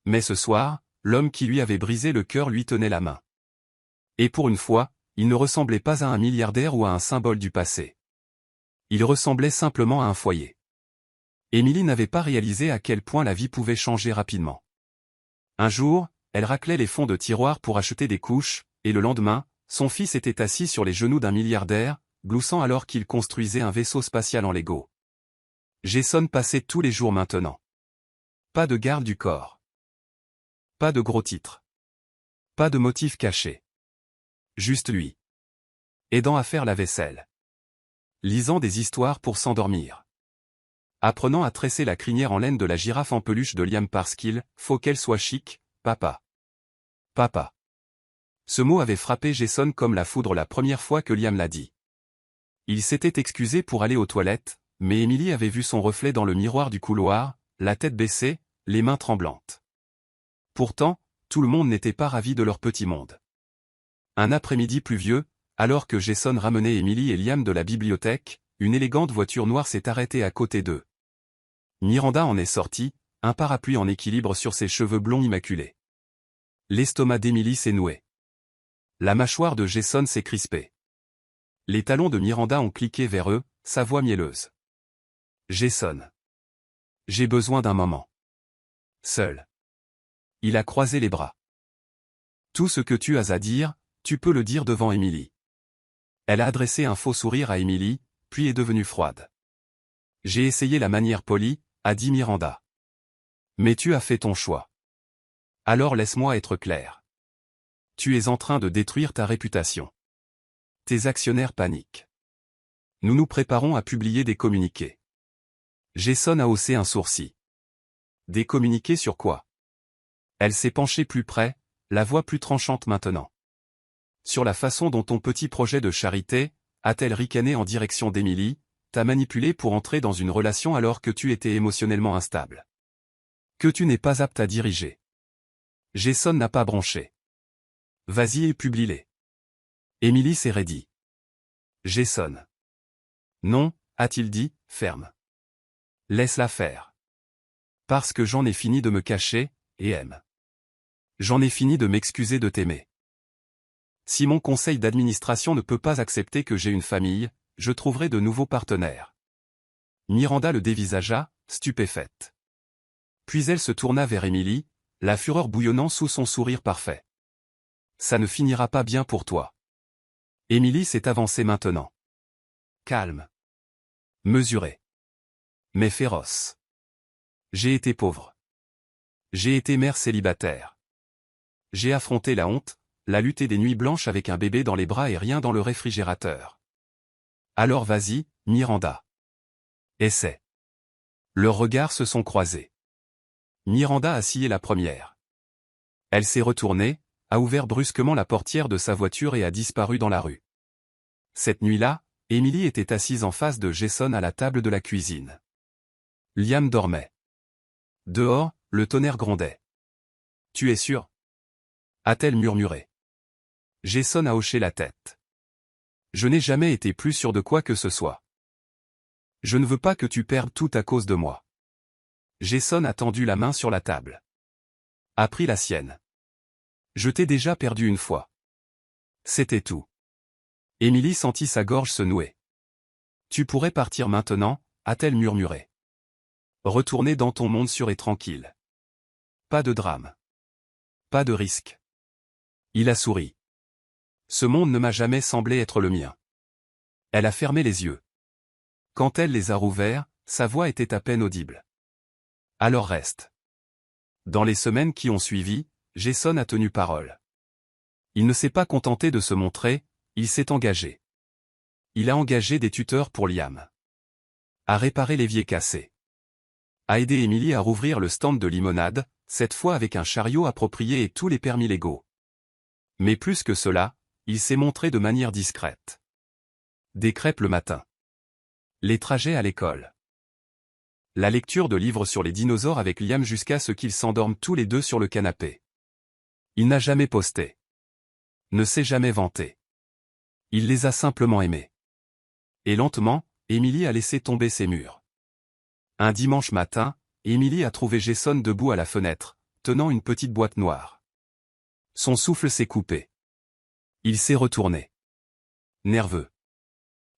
Mais ce soir, l'homme qui lui avait brisé le cœur lui tenait la main. Et pour une fois, il ne ressemblait pas à un milliardaire ou à un symbole du passé. Il ressemblait simplement à un foyer. Émilie n'avait pas réalisé à quel point la vie pouvait changer rapidement. Un jour, elle raclait les fonds de tiroir pour acheter des couches, et le lendemain, son fils était assis sur les genoux d'un milliardaire, gloussant alors qu'il construisait un vaisseau spatial en Lego. Jason passait tous les jours maintenant. Pas de garde du corps. Pas de gros titres. Pas de motifs cachés. Juste lui. Aidant à faire la vaisselle. Lisant des histoires pour s'endormir. Apprenant à tresser la crinière en laine de la girafe en peluche de Liam parce qu'il faut qu'elle soit chic, papa. Papa. Ce mot avait frappé Jason comme la foudre la première fois que Liam l'a dit. Il s'était excusé pour aller aux toilettes, mais Émilie avait vu son reflet dans le miroir du couloir, la tête baissée, les mains tremblantes. Pourtant, tout le monde n'était pas ravi de leur petit monde. Un après-midi pluvieux, alors que Jason ramenait Emily et Liam de la bibliothèque, une élégante voiture noire s'est arrêtée à côté d'eux. Miranda en est sortie, un parapluie en équilibre sur ses cheveux blonds immaculés. L'estomac d'Emily s'est noué. La mâchoire de Jason s'est crispée. Les talons de Miranda ont cliqué vers eux, sa voix mielleuse. Jason. J'ai besoin d'un moment. Seul. Il a croisé les bras. Tout ce que tu as à dire, tu peux le dire devant Emily. Elle a adressé un faux sourire à Emily, puis est devenue froide. J'ai essayé la manière polie, a dit Miranda. Mais tu as fait ton choix. Alors laisse-moi être clair. Tu es en train de détruire ta réputation. Tes actionnaires paniquent. Nous nous préparons à publier des communiqués. Jason a haussé un sourcil. Des communiqués sur quoi? Elle s'est penchée plus près, la voix plus tranchante maintenant. Sur la façon dont ton petit projet de charité, a-t-elle ricané en direction d'Emily, t'a manipulé pour entrer dans une relation alors que tu étais émotionnellement instable. Que tu n'es pas apte à diriger. Jason n'a pas bronché. Vas-y et publie-les. Emily s'est raidie. Jason. Non, a-t-il dit, ferme. Laisse-la faire. Parce que j'en ai fini de me cacher, et aime. J'en ai fini de m'excuser de t'aimer. Si mon conseil d'administration ne peut pas accepter que j'ai une famille, je trouverai de nouveaux partenaires. Miranda le dévisagea, stupéfaite. Puis elle se tourna vers Emily, la fureur bouillonnant sous son sourire parfait. Ça ne finira pas bien pour toi. Emily s'est avancée maintenant. Calme. Mesurée. Mais féroce. J'ai été pauvre. J'ai été mère célibataire. J'ai affronté la honte, la lutte et des nuits blanches avec un bébé dans les bras et rien dans le réfrigérateur. Alors vas-y, Miranda. Essaie. Leurs regards se sont croisés. Miranda a scié la première. Elle s'est retournée, a ouvert brusquement la portière de sa voiture et a disparu dans la rue. Cette nuit-là, Emily était assise en face de Jason à la table de la cuisine. Liam dormait. Dehors, le tonnerre grondait. « Tu es sûr ?» a-t-elle murmuré. Jason a hoché la tête. « Je n'ai jamais été plus sûr de quoi que ce soit. Je ne veux pas que tu perdes tout à cause de moi. » Jason a tendu la main sur la table. A pris la sienne. « Je t'ai déjà perdu une fois. » C'était tout. Emily sentit sa gorge se nouer. « Tu pourrais partir maintenant » a-t-elle murmuré. « Retourner dans ton monde sûr et tranquille. Pas de drame. Pas de risque. » Il a souri. « Ce monde ne m'a jamais semblé être le mien. » Elle a fermé les yeux. Quand elle les a rouverts, sa voix était à peine audible. « Alors reste. » Dans les semaines qui ont suivi, Jason a tenu parole. Il ne s'est pas contenté de se montrer, il s'est engagé. Il a engagé des tuteurs pour Liam. A réparé l'évier cassé. A aidé Emily à rouvrir le stand de limonade, cette fois avec un chariot approprié et tous les permis légaux. Mais plus que cela, il s'est montré de manière discrète. Des crêpes le matin. Les trajets à l'école. La lecture de livres sur les dinosaures avec Liam jusqu'à ce qu'ils s'endorment tous les deux sur le canapé. Il n'a jamais posté. Ne s'est jamais vanté. Il les a simplement aimés. Et lentement, Emily a laissé tomber ses murs. Un dimanche matin, Emily a trouvé Jason debout à la fenêtre, tenant une petite boîte noire. Son souffle s'est coupé. Il s'est retourné. Nerveux.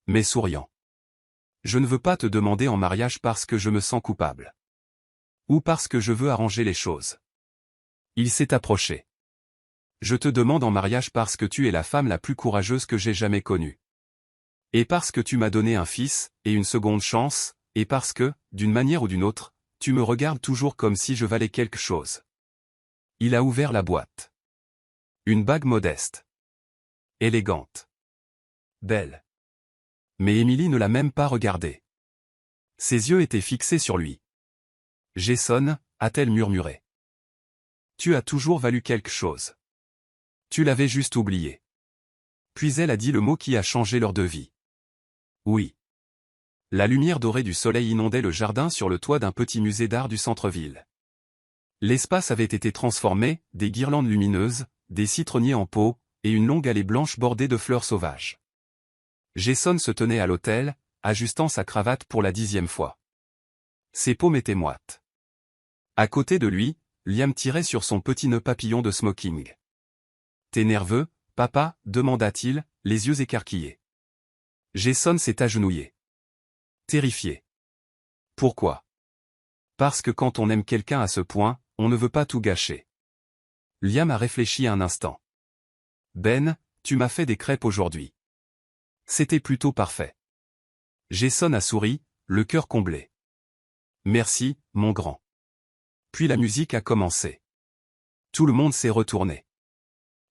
Mais souriant. Je ne veux pas te demander en mariage parce que je me sens coupable. Ou parce que je veux arranger les choses. Il s'est approché. Je te demande en mariage parce que tu es la femme la plus courageuse que j'ai jamais connue. Et parce que tu m'as donné un fils, et une seconde chance, et parce que, d'une manière ou d'une autre, tu me regardes toujours comme si je valais quelque chose. Il a ouvert la boîte. Une bague modeste. Élégante. Belle. Mais Emily ne l'a même pas regardée. Ses yeux étaient fixés sur lui. Jason, a-t-elle murmuré. Tu as toujours valu quelque chose. Tu l'avais juste oublié. Puis elle a dit le mot qui a changé leur de vie. Oui. La lumière dorée du soleil inondait le jardin sur le toit d'un petit musée d'art du centre-ville. L'espace avait été transformé, des guirlandes lumineuses, des citronniers en pot, et une longue allée blanche bordée de fleurs sauvages. Jason se tenait à l'autel, ajustant sa cravate pour la 10e fois. Ses paumes étaient moites. À côté de lui, Liam tirait sur son petit nœud papillon de smoking. « T'es nerveux, papa » demanda-t-il, les yeux écarquillés. Jason s'est agenouillé. Terrifié. Pourquoi? Parce que quand on aime quelqu'un à ce point, on ne veut pas tout gâcher. Liam a réfléchi un instant. Ben, tu m'as fait des crêpes aujourd'hui. C'était plutôt parfait. Jason a souri, le cœur comblé. Merci, mon grand. Puis la musique a commencé. Tout le monde s'est retourné.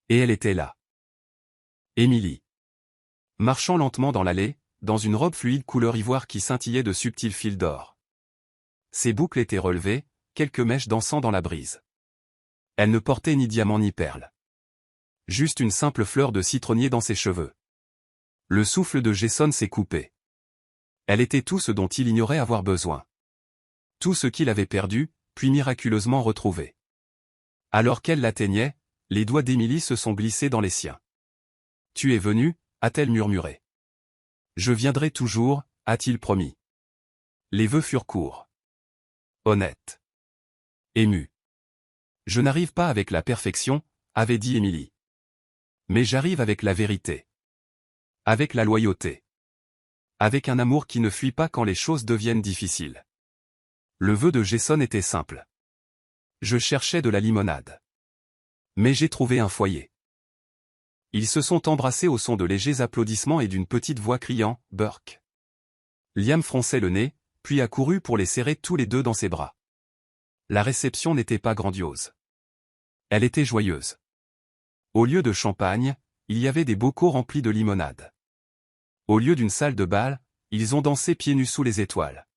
Et elle était là. Émilie. Marchant lentement dans l'allée, dans une robe fluide couleur ivoire qui scintillait de subtils fils d'or. Ses boucles étaient relevées, quelques mèches dansant dans la brise. Elle ne portait ni diamant ni perles. Juste une simple fleur de citronnier dans ses cheveux. Le souffle de Jason s'est coupé. Elle était tout ce dont il ignorait avoir besoin. Tout ce qu'il avait perdu, puis miraculeusement retrouvé. Alors qu'elle l'atteignait, les doigts d'Émilie se sont glissés dans les siens. « Tu es venu » a-t-elle murmuré. « Je viendrai toujours » a-t-il promis. Les vœux furent courts. Honnête. Ému. « Je n'arrive pas avec la perfection » avait dit Émilie. « Mais j'arrive avec la vérité. Avec la loyauté. Avec un amour qui ne fuit pas quand les choses deviennent difficiles. » Le vœu de Jason était simple. Je cherchais de la limonade. Mais j'ai trouvé un foyer. Ils se sont embrassés au son de légers applaudissements et d'une petite voix criant « Burke ». Liam fronçait le nez, puis a couru pour les serrer tous les deux dans ses bras. La réception n'était pas grandiose. Elle était joyeuse. Au lieu de champagne, il y avait des bocaux remplis de limonade. Au lieu d'une salle de bal, ils ont dansé pieds nus sous les étoiles.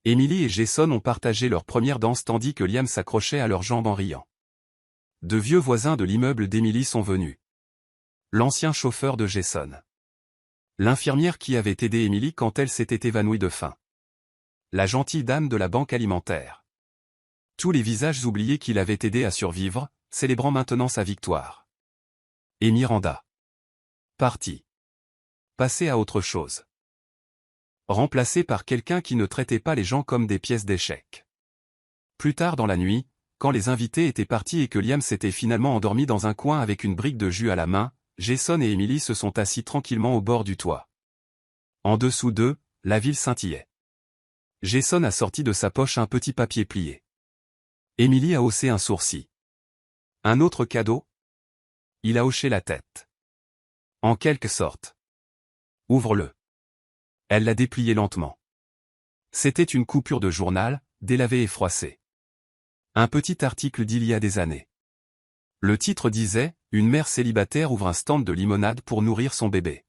Émilie et Jason ont partagé leur première danse tandis que Liam s'accrochait à leurs jambes en riant. De vieux voisins de l'immeuble d'Émilie sont venus. L'ancien chauffeur de Jason. L'infirmière qui avait aidé Émilie quand elle s'était évanouie de faim. La gentille dame de la banque alimentaire. Tous les visages oubliés qu'il avait aidé à survivre, célébrant maintenant sa victoire. Et Miranda. Parti. Passé à autre chose. Remplacé par quelqu'un qui ne traitait pas les gens comme des pièces d'échecs. Plus tard dans la nuit, quand les invités étaient partis et que Liam s'était finalement endormi dans un coin avec une brique de jus à la main, Jason et Émilie se sont assis tranquillement au bord du toit. En dessous d'eux, la ville scintillait. Jason a sorti de sa poche un petit papier plié. Émilie a haussé un sourcil. Un autre cadeau? Il a hoché la tête. En quelque sorte. Ouvre-le. Elle l'a déplié lentement. C'était une coupure de journal, délavée et froissée. Un petit article d'il y a des années. Le titre disait « Une mère célibataire ouvre un stand de limonade pour nourrir son bébé ».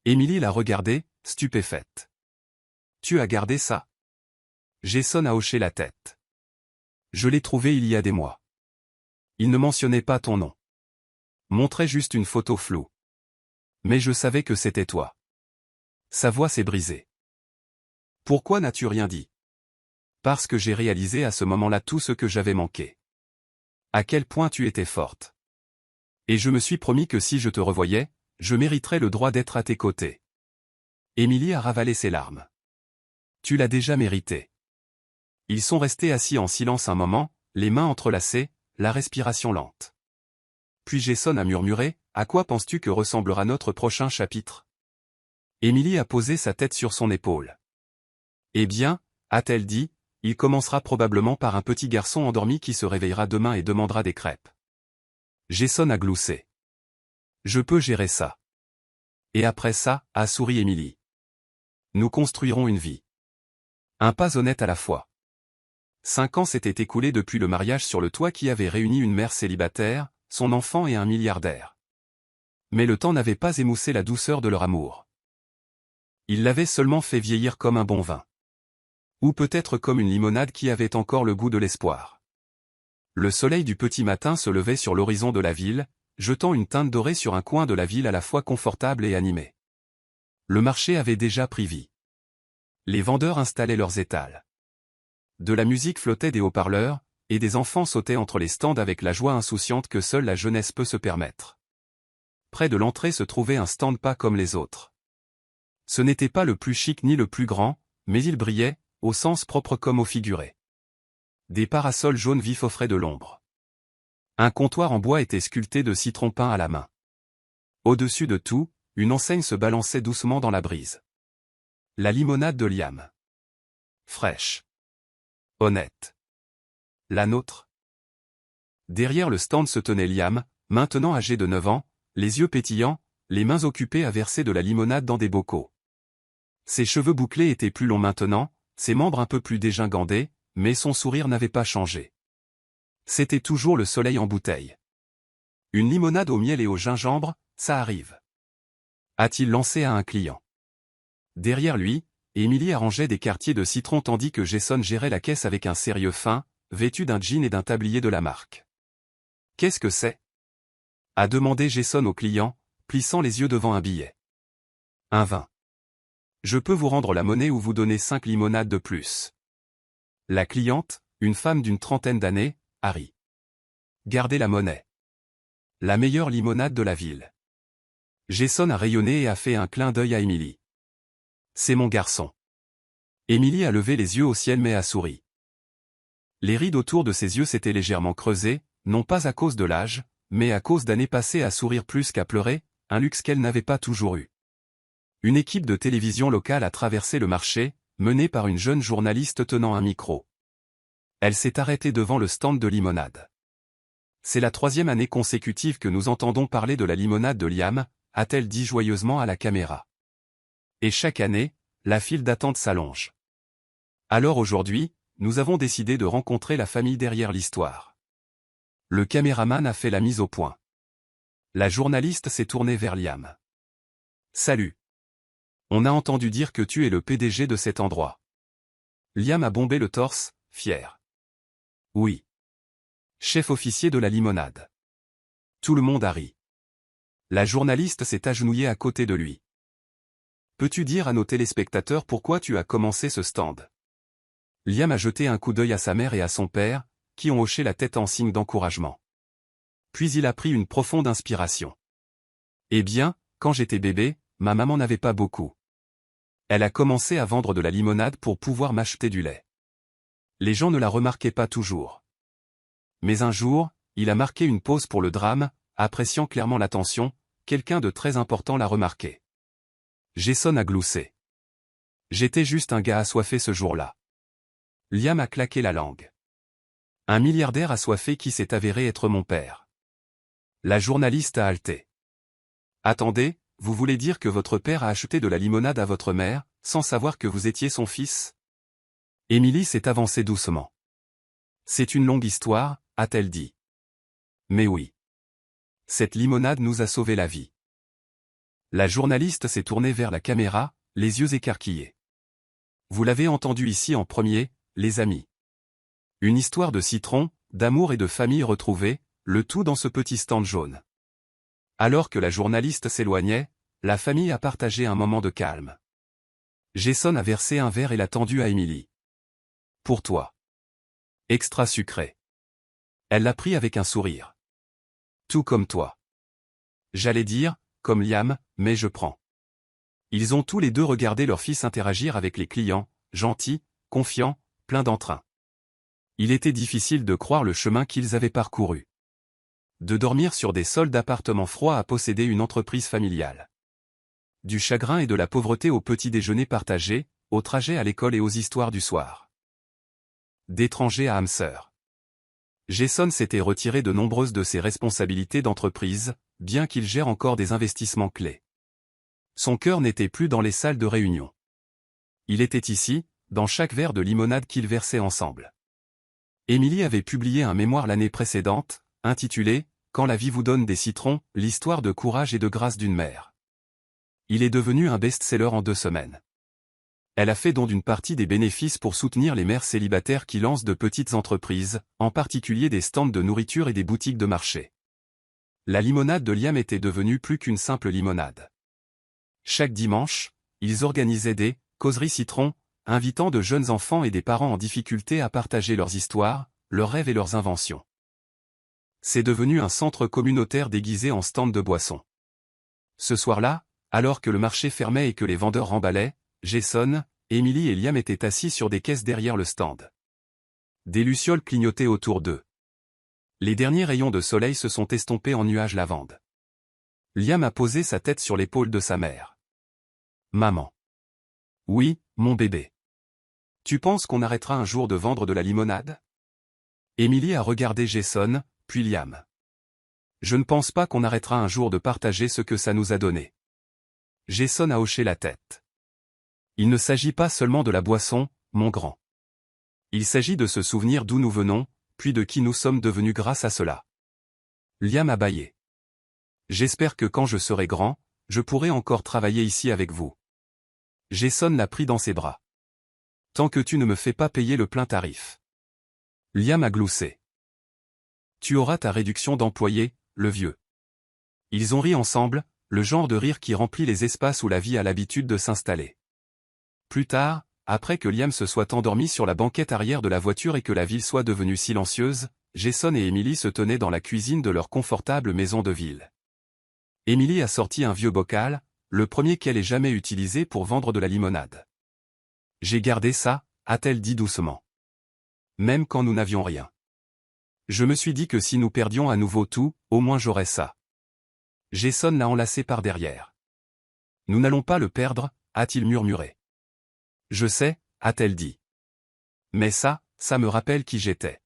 Émilie l'a regardé, stupéfaite. « Tu as gardé ça ?» Jason a hoché la tête. « Je l'ai trouvé il y a des mois. Il ne mentionnait pas ton nom. Montrait juste une photo floue. Mais je savais que c'était toi. » Sa voix s'est brisée. « Pourquoi n'as-tu rien dit ?» Parce que j'ai réalisé à ce moment-là tout ce que j'avais manqué. À quel point tu étais forte. Et je me suis promis que si je te revoyais, je mériterais le droit d'être à tes côtés. Émilie a ravalé ses larmes. Tu l'as déjà mérité. Ils sont restés assis en silence un moment, les mains entrelacées, la respiration lente. Puis Jason a murmuré, « À quoi penses-tu que ressemblera notre prochain chapitre ?» Émilie a posé sa tête sur son épaule. « Eh bien, » a-t-elle dit, « il commencera probablement par un petit garçon endormi qui se réveillera demain et demandera des crêpes. » Jason a gloussé. « Je peux gérer ça. » Et après ça, a souri Émilie. « Nous construirons une vie. Un pas honnête à la fois. » 5 ans s'étaient écoulés depuis le mariage sur le toit qui avait réuni une mère célibataire, son enfant et un milliardaire. Mais le temps n'avait pas émoussé la douceur de leur amour. Il l'avait seulement fait vieillir comme un bon vin. Ou peut-être comme une limonade qui avait encore le goût de l'espoir. Le soleil du petit matin se levait sur l'horizon de la ville, jetant une teinte dorée sur un coin de la ville à la fois confortable et animé. Le marché avait déjà pris vie. Les vendeurs installaient leurs étals. De la musique flottait des haut-parleurs, et des enfants sautaient entre les stands avec la joie insouciante que seule la jeunesse peut se permettre. Près de l'entrée se trouvait un stand pas comme les autres. Ce n'était pas le plus chic ni le plus grand, mais il brillait, au sens propre comme au figuré. Des parasols jaunes vifs offraient de l'ombre. Un comptoir en bois était sculpté de citrons peints à la main. Au-dessus de tout, une enseigne se balançait doucement dans la brise. La limonade de Liam. Fraîche. Honnête. La nôtre. Derrière le stand se tenait Liam, maintenant âgé de 9 ans, les yeux pétillants, les mains occupées à verser de la limonade dans des bocaux. Ses cheveux bouclés étaient plus longs maintenant, ses membres un peu plus dégingandés, mais son sourire n'avait pas changé. C'était toujours le soleil en bouteille. Une limonade au miel et au gingembre, ça arrive. A-t-il lancé à un client. Derrière lui, Emily arrangeait des quartiers de citron tandis que Jason gérait la caisse avec un sérieux fin, vêtu d'un jean et d'un tablier de la marque. « Qu'est-ce que c'est » a demandé Jason au client, plissant les yeux devant un billet. « Un vin. Je peux vous rendre la monnaie ou vous donner 5 limonades de plus. » La cliente, une femme d'une trentaine d'années, a ri. « Gardez la monnaie. La meilleure limonade de la ville. » Jason a rayonné et a fait un clin d'œil à Emily. « C'est mon garçon. » Emily a levé les yeux au ciel mais a souri. Les rides autour de ses yeux s'étaient légèrement creusées, non pas à cause de l'âge, mais à cause d'années passées à sourire plus qu'à pleurer, un luxe qu'elle n'avait pas toujours eu. Une équipe de télévision locale a traversé le marché, menée par une jeune journaliste tenant un micro. Elle s'est arrêtée devant le stand de limonade. « C'est la 3e année consécutive que nous entendons parler de la limonade de Liam », a-t-elle dit joyeusement à la caméra. Et chaque année, la file d'attente s'allonge. Alors aujourd'hui, nous avons décidé de rencontrer la famille derrière l'histoire. Le caméraman a fait la mise au point. La journaliste s'est tournée vers Liam. « Salut. On a entendu dire que tu es le PDG de cet endroit. » Liam a bombé le torse, fier. « Oui. Chef officier de la limonade. » Tout le monde a ri. La journaliste s'est agenouillée à côté de lui. « Peux-tu dire à nos téléspectateurs pourquoi tu as commencé ce stand ?» Liam a jeté un coup d'œil à sa mère et à son père, qui ont hoché la tête en signe d'encouragement. Puis il a pris une profonde inspiration. « Eh bien, quand j'étais bébé, ma maman n'avait pas beaucoup. Elle a commencé à vendre de la limonade pour pouvoir m'acheter du lait. Les gens ne la remarquaient pas toujours. Mais un jour, il a marqué une pause pour le drame, appréciant clairement l'attention, quelqu'un de très important l'a remarqué. » Jason a gloussé. « J'étais juste un gars assoiffé ce jour-là. » Liam a claqué la langue. « Un milliardaire assoiffé qui s'est avéré être mon père. » La journaliste a halté. « Attendez, vous voulez dire que votre père a acheté de la limonade à votre mère, sans savoir que vous étiez son fils ?» Emily s'est avancée doucement. « C'est une longue histoire, » a-t-elle dit. « Mais oui. Cette limonade nous a sauvé la vie. » La journaliste s'est tournée vers la caméra, les yeux écarquillés. « Vous l'avez entendu ici en premier, les amis. Une histoire de citron, d'amour et de famille retrouvée, le tout dans ce petit stand jaune. » Alors que la journaliste s'éloignait, la famille a partagé un moment de calme. Jason a versé un verre et l'a tendu à Emily. « Pour toi. Extra sucré. » Elle l'a pris avec un sourire. « Tout comme toi. » J'allais dire, comme Liam, mais je prends. Ils ont tous les deux regardé leur fils interagir avec les clients, gentil, confiant, plein d'entrain. Il était difficile de croire le chemin qu'ils avaient parcouru. De dormir sur des sols d'appartements froids à posséder une entreprise familiale. Du chagrin et de la pauvreté au petit déjeuner partagé, au trajet à l'école et aux histoires du soir. D'étranger à âme sœur. Jason s'était retiré de nombreuses de ses responsabilités d'entreprise, bien qu'il gère encore des investissements clés. Son cœur n'était plus dans les salles de réunion. Il était ici, dans chaque verre de limonade qu'ils versaient ensemble. Emily avait publié un mémoire l'année précédente, intitulé « Quand la vie vous donne des citrons, l'histoire de courage et de grâce d'une mère ». Il est devenu un best-seller en 2 semaines. Elle a fait don d'une partie des bénéfices pour soutenir les mères célibataires qui lancent de petites entreprises, en particulier des stands de nourriture et des boutiques de marché. La limonade de Liam était devenue plus qu'une simple limonade. Chaque dimanche, ils organisaient des « causeries citron », invitant de jeunes enfants et des parents en difficulté à partager leurs histoires, leurs rêves et leurs inventions. C'est devenu un centre communautaire déguisé en stand de boissons. Ce soir-là, alors que le marché fermait et que les vendeurs remballaient, Jason, Emily et Liam étaient assis sur des caisses derrière le stand. Des lucioles clignotaient autour d'eux. Les derniers rayons de soleil se sont estompés en nuages lavande. Liam a posé sa tête sur l'épaule de sa mère. « Maman. »« Oui, mon bébé. Tu penses qu'on arrêtera un jour de vendre de la limonade ?» Emily a regardé Jason, puis Liam. « Je ne pense pas qu'on arrêtera un jour de partager ce que ça nous a donné. » Jason a hoché la tête. « Il ne s'agit pas seulement de la boisson, mon grand. Il s'agit de se souvenir d'où nous venons, puis de qui nous sommes devenus grâce à cela. » Liam a bâillé. « J'espère que quand je serai grand, je pourrai encore travailler ici avec vous. » Jason l'a pris dans ses bras. « Tant que tu ne me fais pas payer le plein tarif. » Liam a gloussé. « Tu auras ta réduction d'employé, le vieux. » Ils ont ri ensemble, le genre de rire qui remplit les espaces où la vie a l'habitude de s'installer. Plus tard, après que Liam se soit endormi sur la banquette arrière de la voiture et que la ville soit devenue silencieuse, Jason et Emily se tenaient dans la cuisine de leur confortable maison de ville. Emily a sorti un vieux bocal, le premier qu'elle ait jamais utilisé pour vendre de la limonade. « J'ai gardé ça », a-t-elle dit doucement. « Même quand nous n'avions rien. Je me suis dit que si nous perdions à nouveau tout, au moins j'aurais ça. » Jason l'a enlacé par derrière. « Nous n'allons pas le perdre », a-t-il murmuré. « Je sais », a-t-elle dit. « Mais ça me rappelle qui j'étais.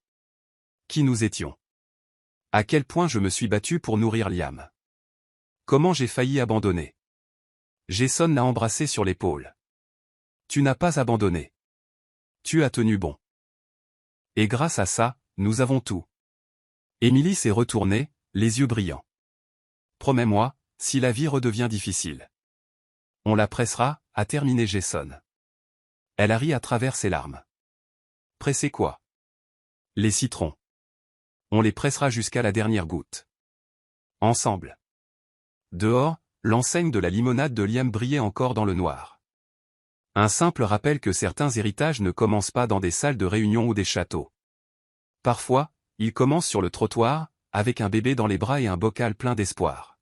Qui nous étions. À quel point je me suis battu pour nourrir Liam. Comment j'ai failli abandonner. » Jason l'a embrassé sur l'épaule. « Tu n'as pas abandonné. Tu as tenu bon. Et grâce à ça, nous avons tout. » Emily s'est retournée, les yeux brillants. « Promets-moi, si la vie redevient difficile. On la pressera », a terminé Jason. Elle a ri à travers ses larmes. « Presser quoi ? » Les citrons. On les pressera jusqu'à la dernière goutte. Ensemble. Dehors, l'enseigne de la limonade de Liam brillait encore dans le noir. Un simple rappel que certains héritages ne commencent pas dans des salles de réunion ou des châteaux. Parfois, ils commencent sur le trottoir, avec un bébé dans les bras et un bocal plein d'espoir.